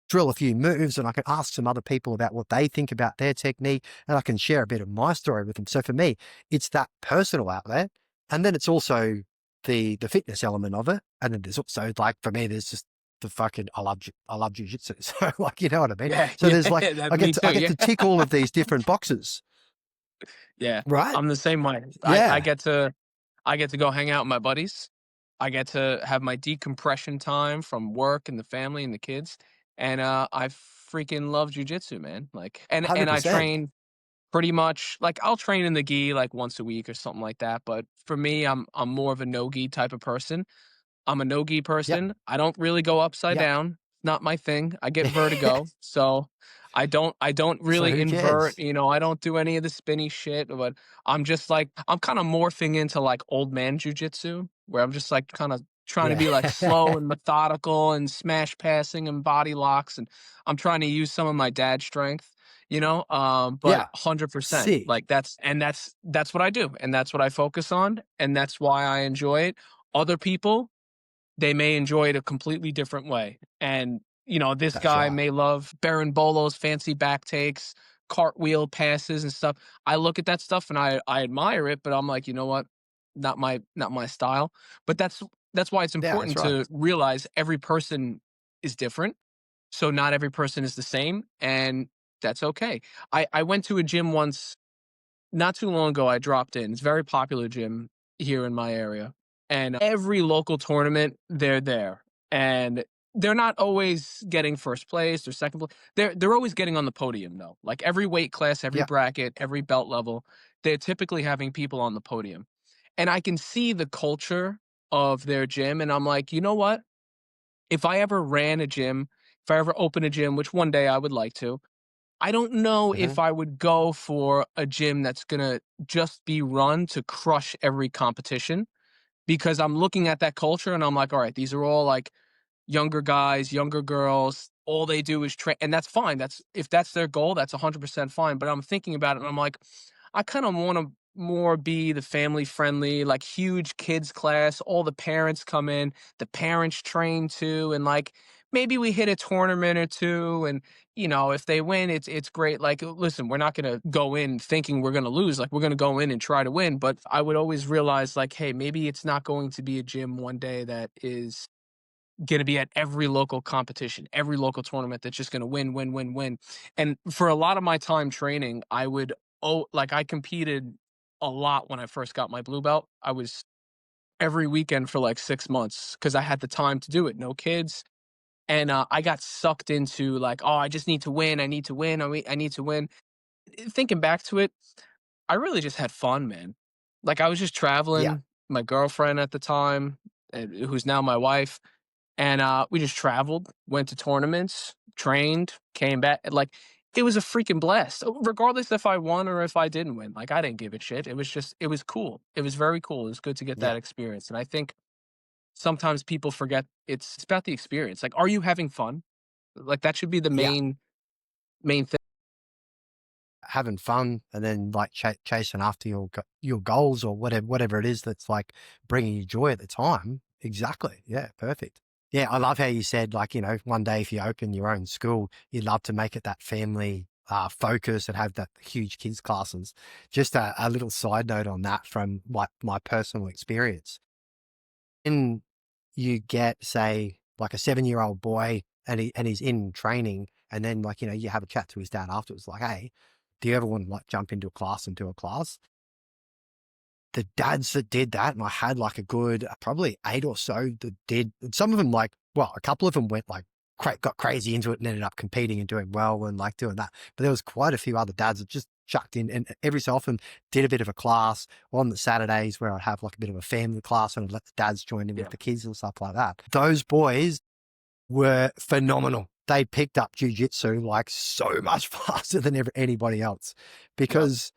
drill a few moves and I can ask some other people about what they think about their technique and I can share a bit of my story with them. So for me, it's that personal outlet. And then it's also the fitness element of it. And then there's also like, for me, there's just I love jiu-jitsu. So like, you know what I mean? Yeah. So Yeah. there's like, That, me I too. get Yeah. to tick all of these different boxes, Yeah. right? I'm the same way. Yeah. I get to go hang out with my buddies. I get to have my decompression time from work and the family and the kids. And I freaking love jujitsu, man. Like, and I 100%. train pretty much like I'll train in the gi like once a week or something like that. But for me, I'm more of a no gi type of person. I'm a no-gi Yep. person. I don't really go upside Yep. down. Not my thing. I get vertigo. So I don't So really who invert, cares? I don't do any of the spinny shit, but I'm just like I'm kind of morphing into like old man jujitsu where I'm just like kind of trying to Yeah. be like slow and methodical and smash passing and body locks, and I'm trying to use some of my dad's strength, but Yeah. 100% Sick. like that's what I do and that's what I focus on and that's why I enjoy it. Other people, they may enjoy it a completely different way. And, this That's guy right. may love Baron Bolo's fancy back takes, cartwheel passes and stuff. I look at that stuff and I admire it, but I'm like, you know what? Not my style. But that's why it's Yeah, that's important right. to realize every person is different. So not every person is the same. And that's okay. I went to a gym once not too long ago. I dropped in. It's a very popular gym here in my area. And every local tournament, they're there. And they're not always getting first place or second place. They're always getting on the podium though. Like every weight class, every Yeah. bracket, every belt level, they're typically having people on the podium. And I can see the culture of their gym. And I'm like, you know what? If I ever ran a gym, if I ever open a gym, which one day I would like to, I don't know Hmm. if I would go for a gym that's gonna just be run to crush every competition because I'm looking at that culture and I'm like, all right, these are all like younger guys, younger girls. All they do is train, and that's fine. That's if that's their goal, that's 100% fine. But I'm thinking about it and I'm like, I kind of want to more be the family friendly, like huge kids class. All the parents come in, the parents train too, and like maybe we hit a tournament or two, and if they win, it's great. Like, listen, we're not gonna go in thinking we're gonna lose. Like, we're gonna go in and try to win. But I would always realize, like, hey, maybe it's not going to be a gym one day that is going to be at every local competition, every local tournament that's just going to win, win, win, win. And for a lot of my time training, like I competed a lot when I first got my blue belt. I was every weekend for like 6 months because I had the time to do it. No kids. And I got sucked into like, oh, I just need to win. I need to win. I need to win. Thinking back to it, I really just had fun, man. Like I was just Yeah. traveling, my girlfriend at the time, who's now my wife, and we just traveled, went to tournaments, trained, came back. Like It was a freaking blast, regardless if I won or if I didn't win. Like, I didn't give a shit. It was just it was cool. It was very cool. It was good to get Yeah. that experience, and I think sometimes people forget it's about the experience. Like, are you having fun? Like, that should be the Yeah. main thing. Having fun and then like chasing after your goals or whatever it is that's like bringing you joy at the time. Exactly. Yeah. Perfect. Yeah. I love how you said, like, one day if you open your own school, you'd love to make it that family focus and have that huge kids classes. Just a little side note on that from my personal experience. And you get, say, like a 7-year-old boy and he's in training, and then like, you have a chat to his dad afterwards, like, hey, do you ever want to like jump into a class and do a class? The dads that did that, and I had like a good probably 8 or so that did. Some of them, like, well, a couple of them went like got crazy into it and ended up competing and doing well and like doing that. But there was quite a few other dads that just chucked in and every so often did a bit of a class on the Saturdays where I'd have like a bit of a family class and I'd let the dads join in with Yeah. the kids and stuff like that. Those boys were phenomenal. They picked up jiu-jitsu like so much faster than anybody else Yep. because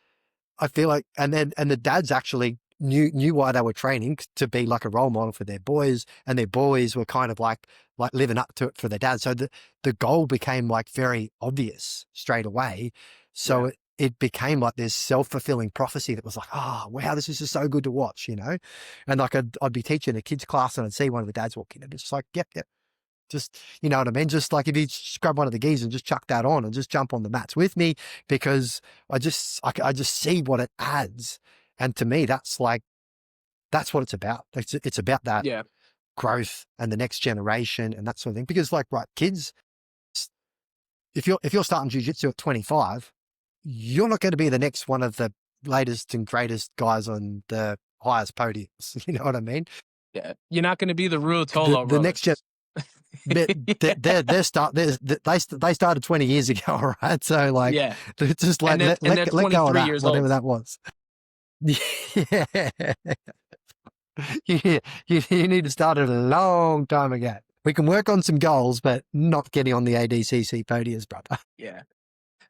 I feel like, and the dads actually knew why they were training to be like a role model for their boys, and their boys were kind of like living up to it for their dad. So the goal became like very obvious straight away. So Yeah. it became like this self-fulfilling prophecy that was like, oh, wow, this is just so good to watch, And like I'd be teaching a kids class and I'd see one of the dads walk in and it's just like, yep, yep. Just, you know what I mean? Just like if you just grab one of the geese and just chuck that on and just jump on the mats with me, because I just see what it adds. And to me, that's what it's about. It's about that Yeah. growth and the next generation and that sort of thing. Because like, right, kids, if you're starting jujitsu at 25, you're not going to be the next one of the latest and greatest guys on the highest podiums. You know what I mean? Yeah. You're not gonna be the The Ruotolo the next gen. brothers. But they started 20 years ago, all right? So like, Yeah. just And like they're and they're let go of 23 that, years whatever old. that was. Yeah. You need to start it a long time ago. We can work on some goals, but not getting on the ADCC podiums, brother. Yeah.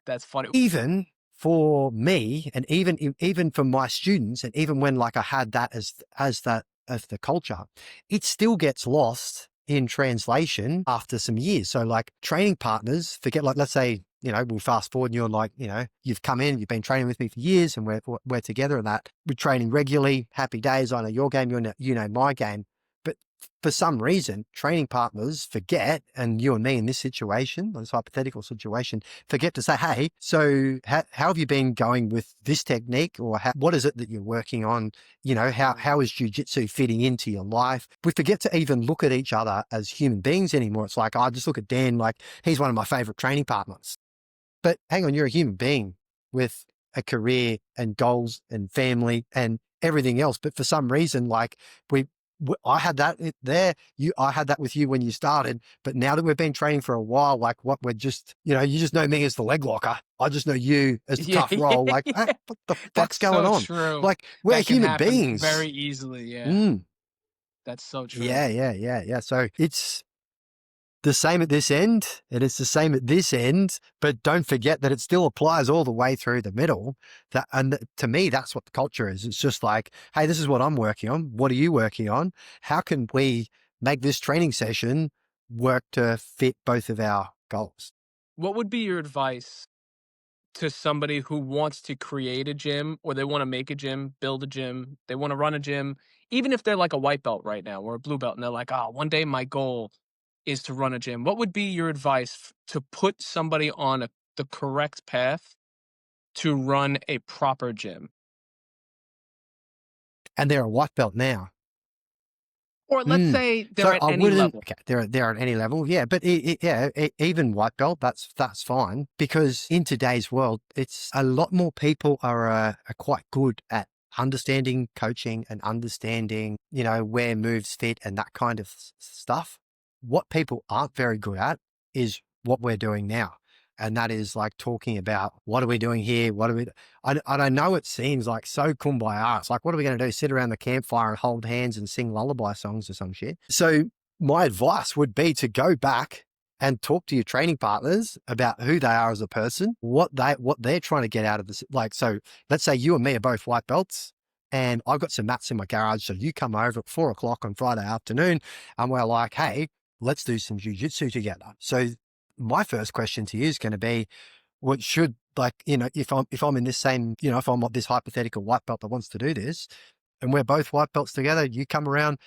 That's funny. Even for me, and even for my students, and even when like I had that as that of the culture, it still gets lost in translation after some years. So like training partners forget, like, let's say, we'll fast forward and you're like, you've come in, you've been training with me for years and we're together and that we're training regularly, happy days. I know your game, you know my game. But for some reason, training partners forget, and you and me in this situation, this hypothetical situation, forget to say, hey, so how have you been going with this technique, or what is it that you're working on? How is jiu-jitsu fitting into your life? We forget to even look at each other as human beings anymore. It's like, I just look at Dan like he's one of my favorite training partners. But hang on, you're a human being with a career and goals and family and everything else. But for some reason, like I had that there. I had that with you when you started. But now that we've been training for a while, like what we're just, you just know me as the leg locker. I just know you as the Yeah, tough yeah, role. Like, yeah. what the That's fuck's going so on? true. Like, we're That can human happen beings. very easily, yeah. Mm, That's so true. yeah, yeah, yeah, yeah. So it's the same at this end, and it's the same at this end, but don't forget that it still applies all the way through the middle. To me, that's what the culture is. It's just like, hey, this is what I'm working on. What are you working on? How can we make this training session work to fit both of our goals? What would be your advice to somebody who wants to create a gym, or they wanna make a gym, build a gym, they wanna run a gym, even if they're like a white belt right now or a blue belt, and they're like, "Oh, one day my goal is to run a gym." What would be your advice to put somebody on the correct path to run a proper gym? And they're a white belt now. Or let's Mm. say they're So at I any wouldn't. level. Okay, they're at any level, yeah. But even white belt, that's fine, because in today's world, it's a lot more people are quite good at understanding coaching and understanding, where moves fit and that kind of stuff. What people aren't very good at is what we're doing now. And that is like talking about, what are we doing here? What are we, I know it seems like so kumbaya. It's like, what are we going to do? Sit around the campfire and hold hands and sing lullaby songs or some shit. So my advice would be to go back and talk to your training partners about who they are as a person, what they're trying to get out of this. Like, so let's say you and me are both white belts, and I've got some mats in my garage. So you come over at 4 o'clock on Friday afternoon, and we're like, hey, let's do some jiu-jitsu together. So my first question to you is going to be, what should, like, if I'm in this same, if I'm this hypothetical white belt that wants to do this, and we're both white belts together, you come around,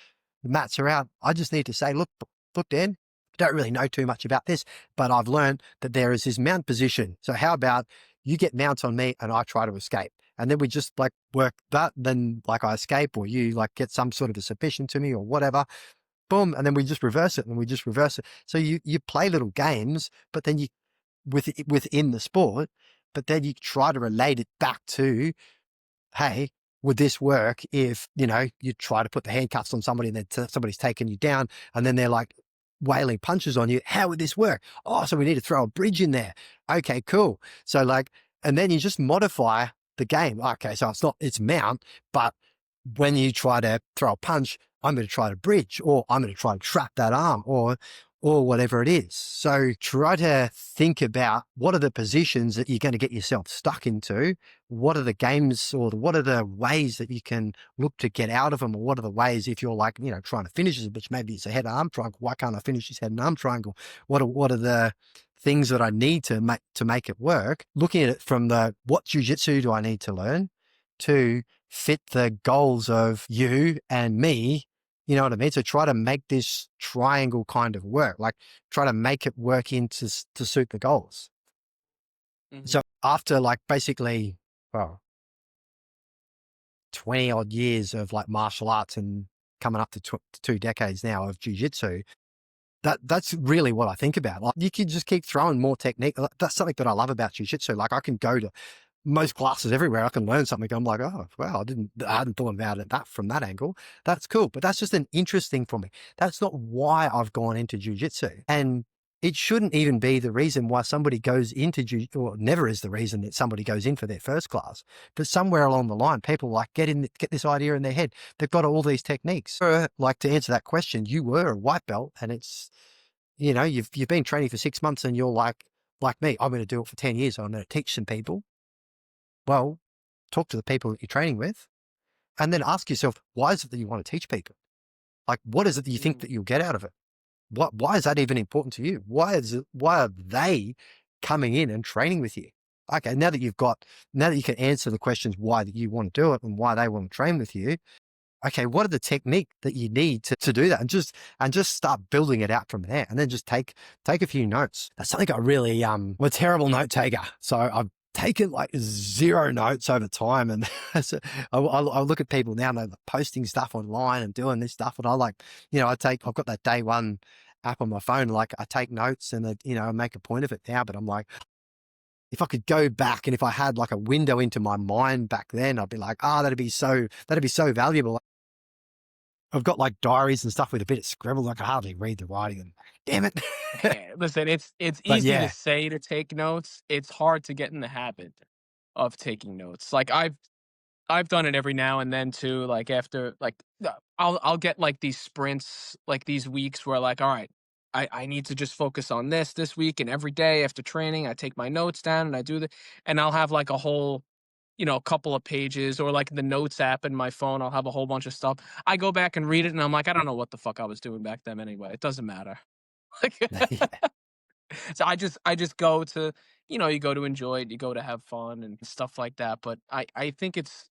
the mats are out. I just need to say, look, Dan, I don't really know too much about this, but I've learned that there is this mount position. So how about you get mount on me and I try to escape? And then we just like work that, then like I escape, or you like get some sort of a submission to me or whatever. Boom. And then we just reverse it, and we just reverse it. So you play little games, but then within the sport, but then you try to relate it back to, hey, would this work if, you try to put the handcuffs on somebody and then somebody's taking you down and then they're like wailing punches on you? How would this work? Oh, so we need to throw a bridge in there. Okay, cool. So like, and then you just modify the game. Okay, so it's mount, but when you try to throw a punch, I'm going to try to bridge, or I'm going to try to trap that arm, or whatever it is. So try to think about, what are the positions that you're going to get yourself stuck into? What are the games, or what are the ways that you can look to get out of them? Or what are the ways, if you're like, trying to finish this, which maybe it's a head arm triangle, why can't I finish this head and arm triangle? What are the things that I need to make it work? Looking at it from what jiu-jitsu do I need to learn to fit the goals of you and me. You know what I mean? So try to make this triangle kind of work, like try to make it work to suit the goals. Mhm. So after like basically, well, 20 odd years of like martial arts and coming up to 2 decades now of jiu-jitsu, that's really what I think about. Like, you can just keep throwing more technique. That's something that I love about jiu-jitsu. Like, I can go to most classes everywhere. I can learn something. I'm like, oh, wow, I hadn't thought about it from that angle. That's cool. But that's just an interesting for me. That's not why I've gone into jiu-jitsu. And it shouldn't even be the reason why somebody goes into or never is the reason that somebody goes in for their first class. But somewhere along the line, people like get this idea in their head. They've got all these techniques. Like, to answer that question, you were a white belt, and it's, you've been training for 6 months, and you're like me, I'm going to do it for 10 years. I'm going to teach some people. Well, talk to the people that you're training with, and then ask yourself, why is it that you want to teach people? Like, what is it that you think Mhm. that you'll get out of it? Why is that even important to you? Why are they coming in and training with you? Okay, now that you can answer the questions why that you want to do it and why they want to train with you. Okay, what are the technique that you need to do that? And just start building it out from there. And then just take a few notes. That's something I really, I'm a terrible note taker. So I've taken like 0 notes over time. And so I look at people now, and they're posting stuff online and doing this stuff. And I like, I've got that day one app on my phone. Like, I take notes, and I make a point of it now, but I'm like, if I could go back, and if I had like a window into my mind back then, I'd be like, that'd be so valuable. I've got like diaries and stuff with a bit of scribble. Like, I hardly read the writing, and damn it. Listen, it's But easy to yeah, say to take notes. It's hard to get in the habit of taking notes. Like, I've done it every now and then too. Like, after like I'll get like these sprints, like these weeks where like, all right, I need to just focus on this week, and every day after training, I take my notes down and I do the, and I'll have like a whole, couple of pages, or like the notes app in my phone, I'll have a whole bunch of stuff. I go back and read it, and I'm like, I don't know what the fuck I was doing back then anyway. It doesn't matter. Like, yeah. so I just go to, you go to enjoy it, you go to have fun and stuff like that. But I think it's,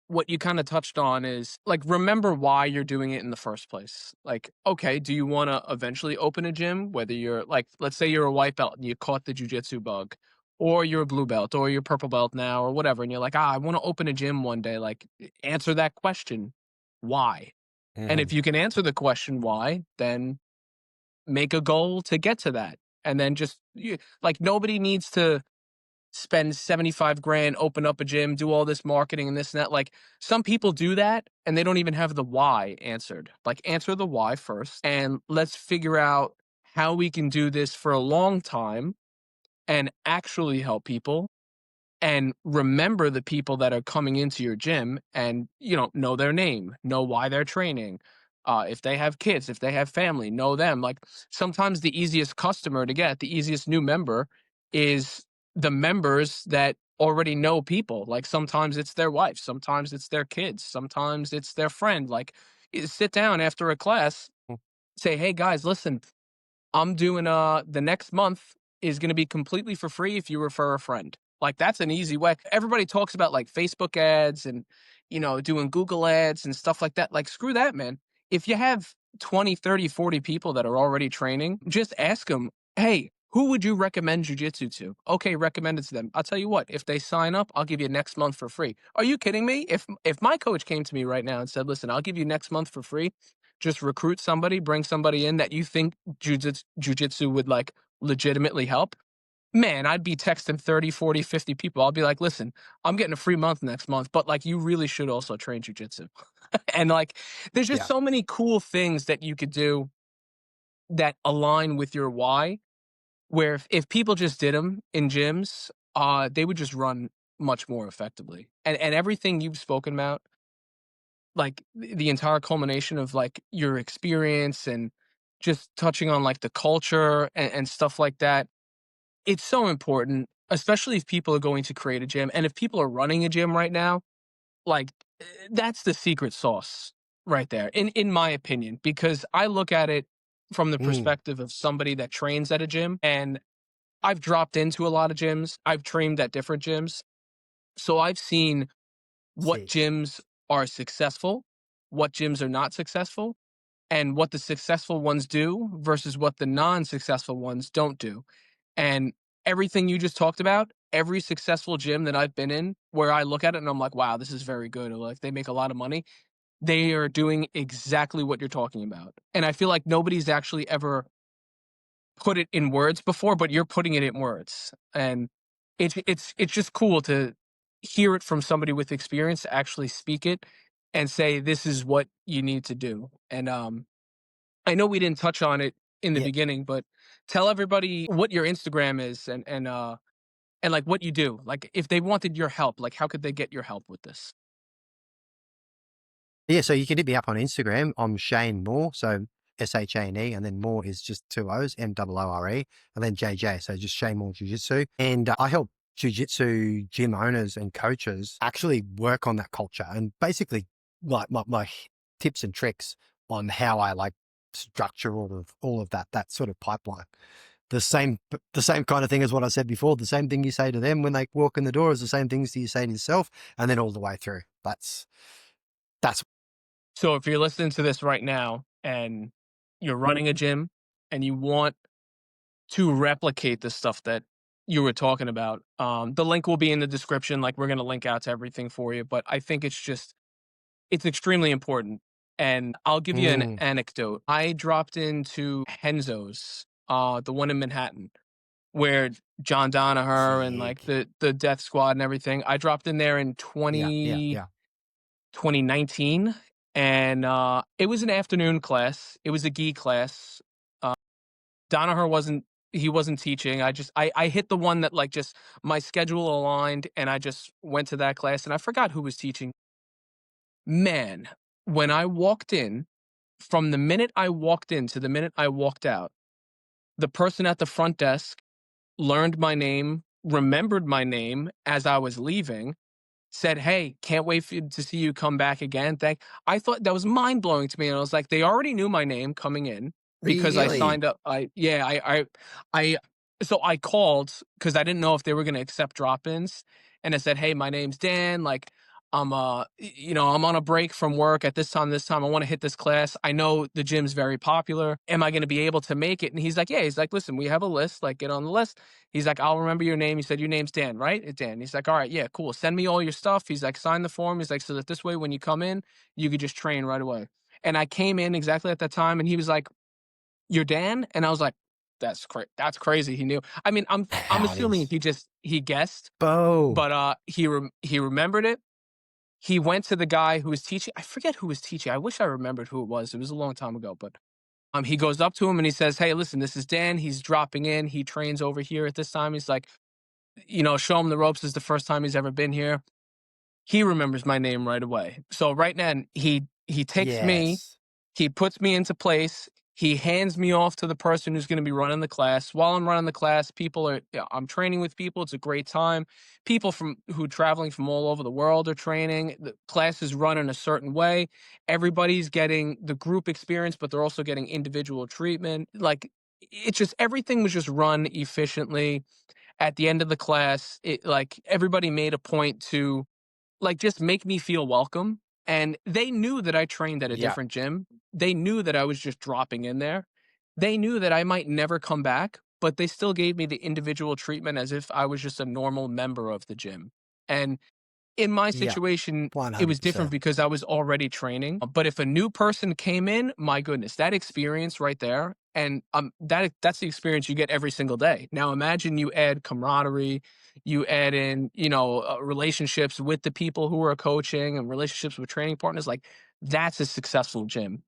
what you kind of touched on is like, remember why you're doing it in the first place. Like, okay, do you want to eventually open a gym? Whether you're like, let's say you're a white belt and you caught the jujitsu bug, or you're a blue belt, or you're purple belt now, or whatever, and you're like, I want to open a gym one day. Like, answer that question, why? And if Mhm. you can answer the question why, then make a goal to get to that. And then just like, nobody needs to spend 75 grand, open up a gym, do all this marketing and this and that. Like, some people do that and they don't even have the why answered. Like, answer the why first, and let's figure out how we can do this for a long time and actually help people, and remember the people that are coming into your gym, and know their name, know why they're training, If they have kids, if they have family, know them. Like sometimes the easiest customer to get, the easiest new member is the members that already know people. Like sometimes it's their wife, sometimes it's their kids, sometimes it's their friend. Like sit down after a class, Mm. say, hey guys, listen, I'm doing the next month is going to be completely for free if you refer a friend. Like that's an easy way. Everybody talks about like Facebook ads and doing Google ads and stuff like that. Like screw that, man. If you have 20, 30, 40 people that are already training, just ask them, "Hey, who would you recommend jujitsu to?" Okay, recommend it to them. I'll tell you what, if they sign up, I'll give you next month for free. Are you kidding me? If my coach came to me right now and said, "Listen, I'll give you next month for free," just recruit somebody, bring somebody in that you think jujitsu would like legitimately help. Man, I'd be texting 30, 40, 50 people. I'll be like, listen, I'm getting a free month next month, but like you really should also train jujitsu. And like there's just Yeah. so many cool things that you could do that align with your why, where if people just did them in gyms, they would just run much more effectively. And everything you've spoken about, like the entire culmination of like your experience and just touching on like the culture and stuff like that. It's so important, especially if people are going to create a gym. And if people are running a gym right now, like that's the secret sauce right there, in my opinion, because I look at it from the Mm. perspective of somebody that trains at a gym. And I've dropped into a lot of gyms. I've trained at different gyms. So I've seen what Sick. gyms are successful, what gyms are not successful, and what the successful ones do versus what the non-successful ones don't do. And everything you just talked about, every successful gym that I've been in where I look at it and I'm like, wow, this is very good. Or like they make a lot of money. They are doing exactly what you're talking about. And I feel like nobody's actually ever put it in words before, but you're putting it in words. And it's just cool to hear it from somebody with experience to actually speak it and say this is what you need to do. And I know we didn't touch on it in the Yeah. beginning, but tell everybody what your Instagram is and like what you do. Like if they wanted your help, like how could they get your help with this? Yeah, so you can hit me up on Instagram. I'm Shane Moore, so Shane, and then Moore is just two O's, Moore, and then JJ, so just Shane Moore Jiu-Jitsu. And I help Jiu-Jitsu gym owners and coaches actually work on that culture and basically like my tips and tricks on how I like structure all of that sort of pipeline. The same kind of thing as what I said before. The same thing you say to them when they walk in the door is the same things you say to yourself, and then all the way through. That's So if you're listening to this right now and you're running a gym and you want to replicate the stuff that you were talking about, the link will be in the description. Like we're gonna link out to everything for you. But I think it's extremely important. And I'll give you an mm, anecdote. I dropped into Henzo's, the one in Manhattan, where John Danaher and like sick. the Death Squad and everything. I dropped in there in Yeah, yeah, yeah. 2019, and it was an afternoon class. It was a gi class. Uh, Danaher wasn't teaching. I hit the one that like just my schedule aligned, and I just went to that class, and I forgot who was teaching. Man, when I walked in, from the minute I walked in to the minute I walked out, the person at the front desk learned my name, remembered my name as I was leaving, said, "Hey, can't wait to see you come back again." I thought that was mind blowing to me, and I was like, they already knew my name coming in because I Really? signed up. I so I called because I didn't know if they were going to accept drop ins, and I said, "Hey, my name's Dan. Like, I'm on a break from work at this time. This time, I want to hit this class. I know the gym's very popular. Am I going to be able to make it?" And he's like, "Yeah." He's like, "Listen, we have a list. Like, get on the list." He's like, "I'll remember your name." He said, "Your name's Dan, right?" It's Dan. He's like, "All right, yeah, cool. Send me all your stuff." He's like, "Sign the form." He's like, "So that this way, when you come in, you could just train right away." And I came in exactly at that time, and he was like, "You're Dan?" And I was like, That's crazy." He knew. I mean, I'm How it assuming is. he guessed, Bo. but he remembered it. He went to the guy who was teaching. I forget who was teaching. I wish I remembered who it was. It was a long time ago, but he goes up to him and he says, "Hey, listen, this is Dan. He's dropping in. He trains over here at this time." He's like, show him the ropes. This is the first time he's ever been here. He remembers my name right away. So right now he takes me Yes. He puts me into place. He hands me off to the person who's going to be running the class. While I'm running the class, I'm training with people. It's a great time. People from who are traveling from all over the world are training. The class is run in a certain way. Everybody's getting the group experience, but they're also getting individual treatment. Like, it's just everything was just run efficiently. At the end of the class, like everybody made a point to like just make me feel welcome. And they knew that I trained at a Yeah. different gym. They knew that I was just dropping in there. They knew that I might never come back, but they still gave me the individual treatment as if I was just a normal member of the gym. And in my Yeah. situation, it was different 100%. because I was already training. But if a new person came in, my goodness, that experience right there, and that's the experience you get every single day. Now imagine you add camaraderie, you add in, relationships with the people who are coaching and relationships with training partners. Like that's a successful gym.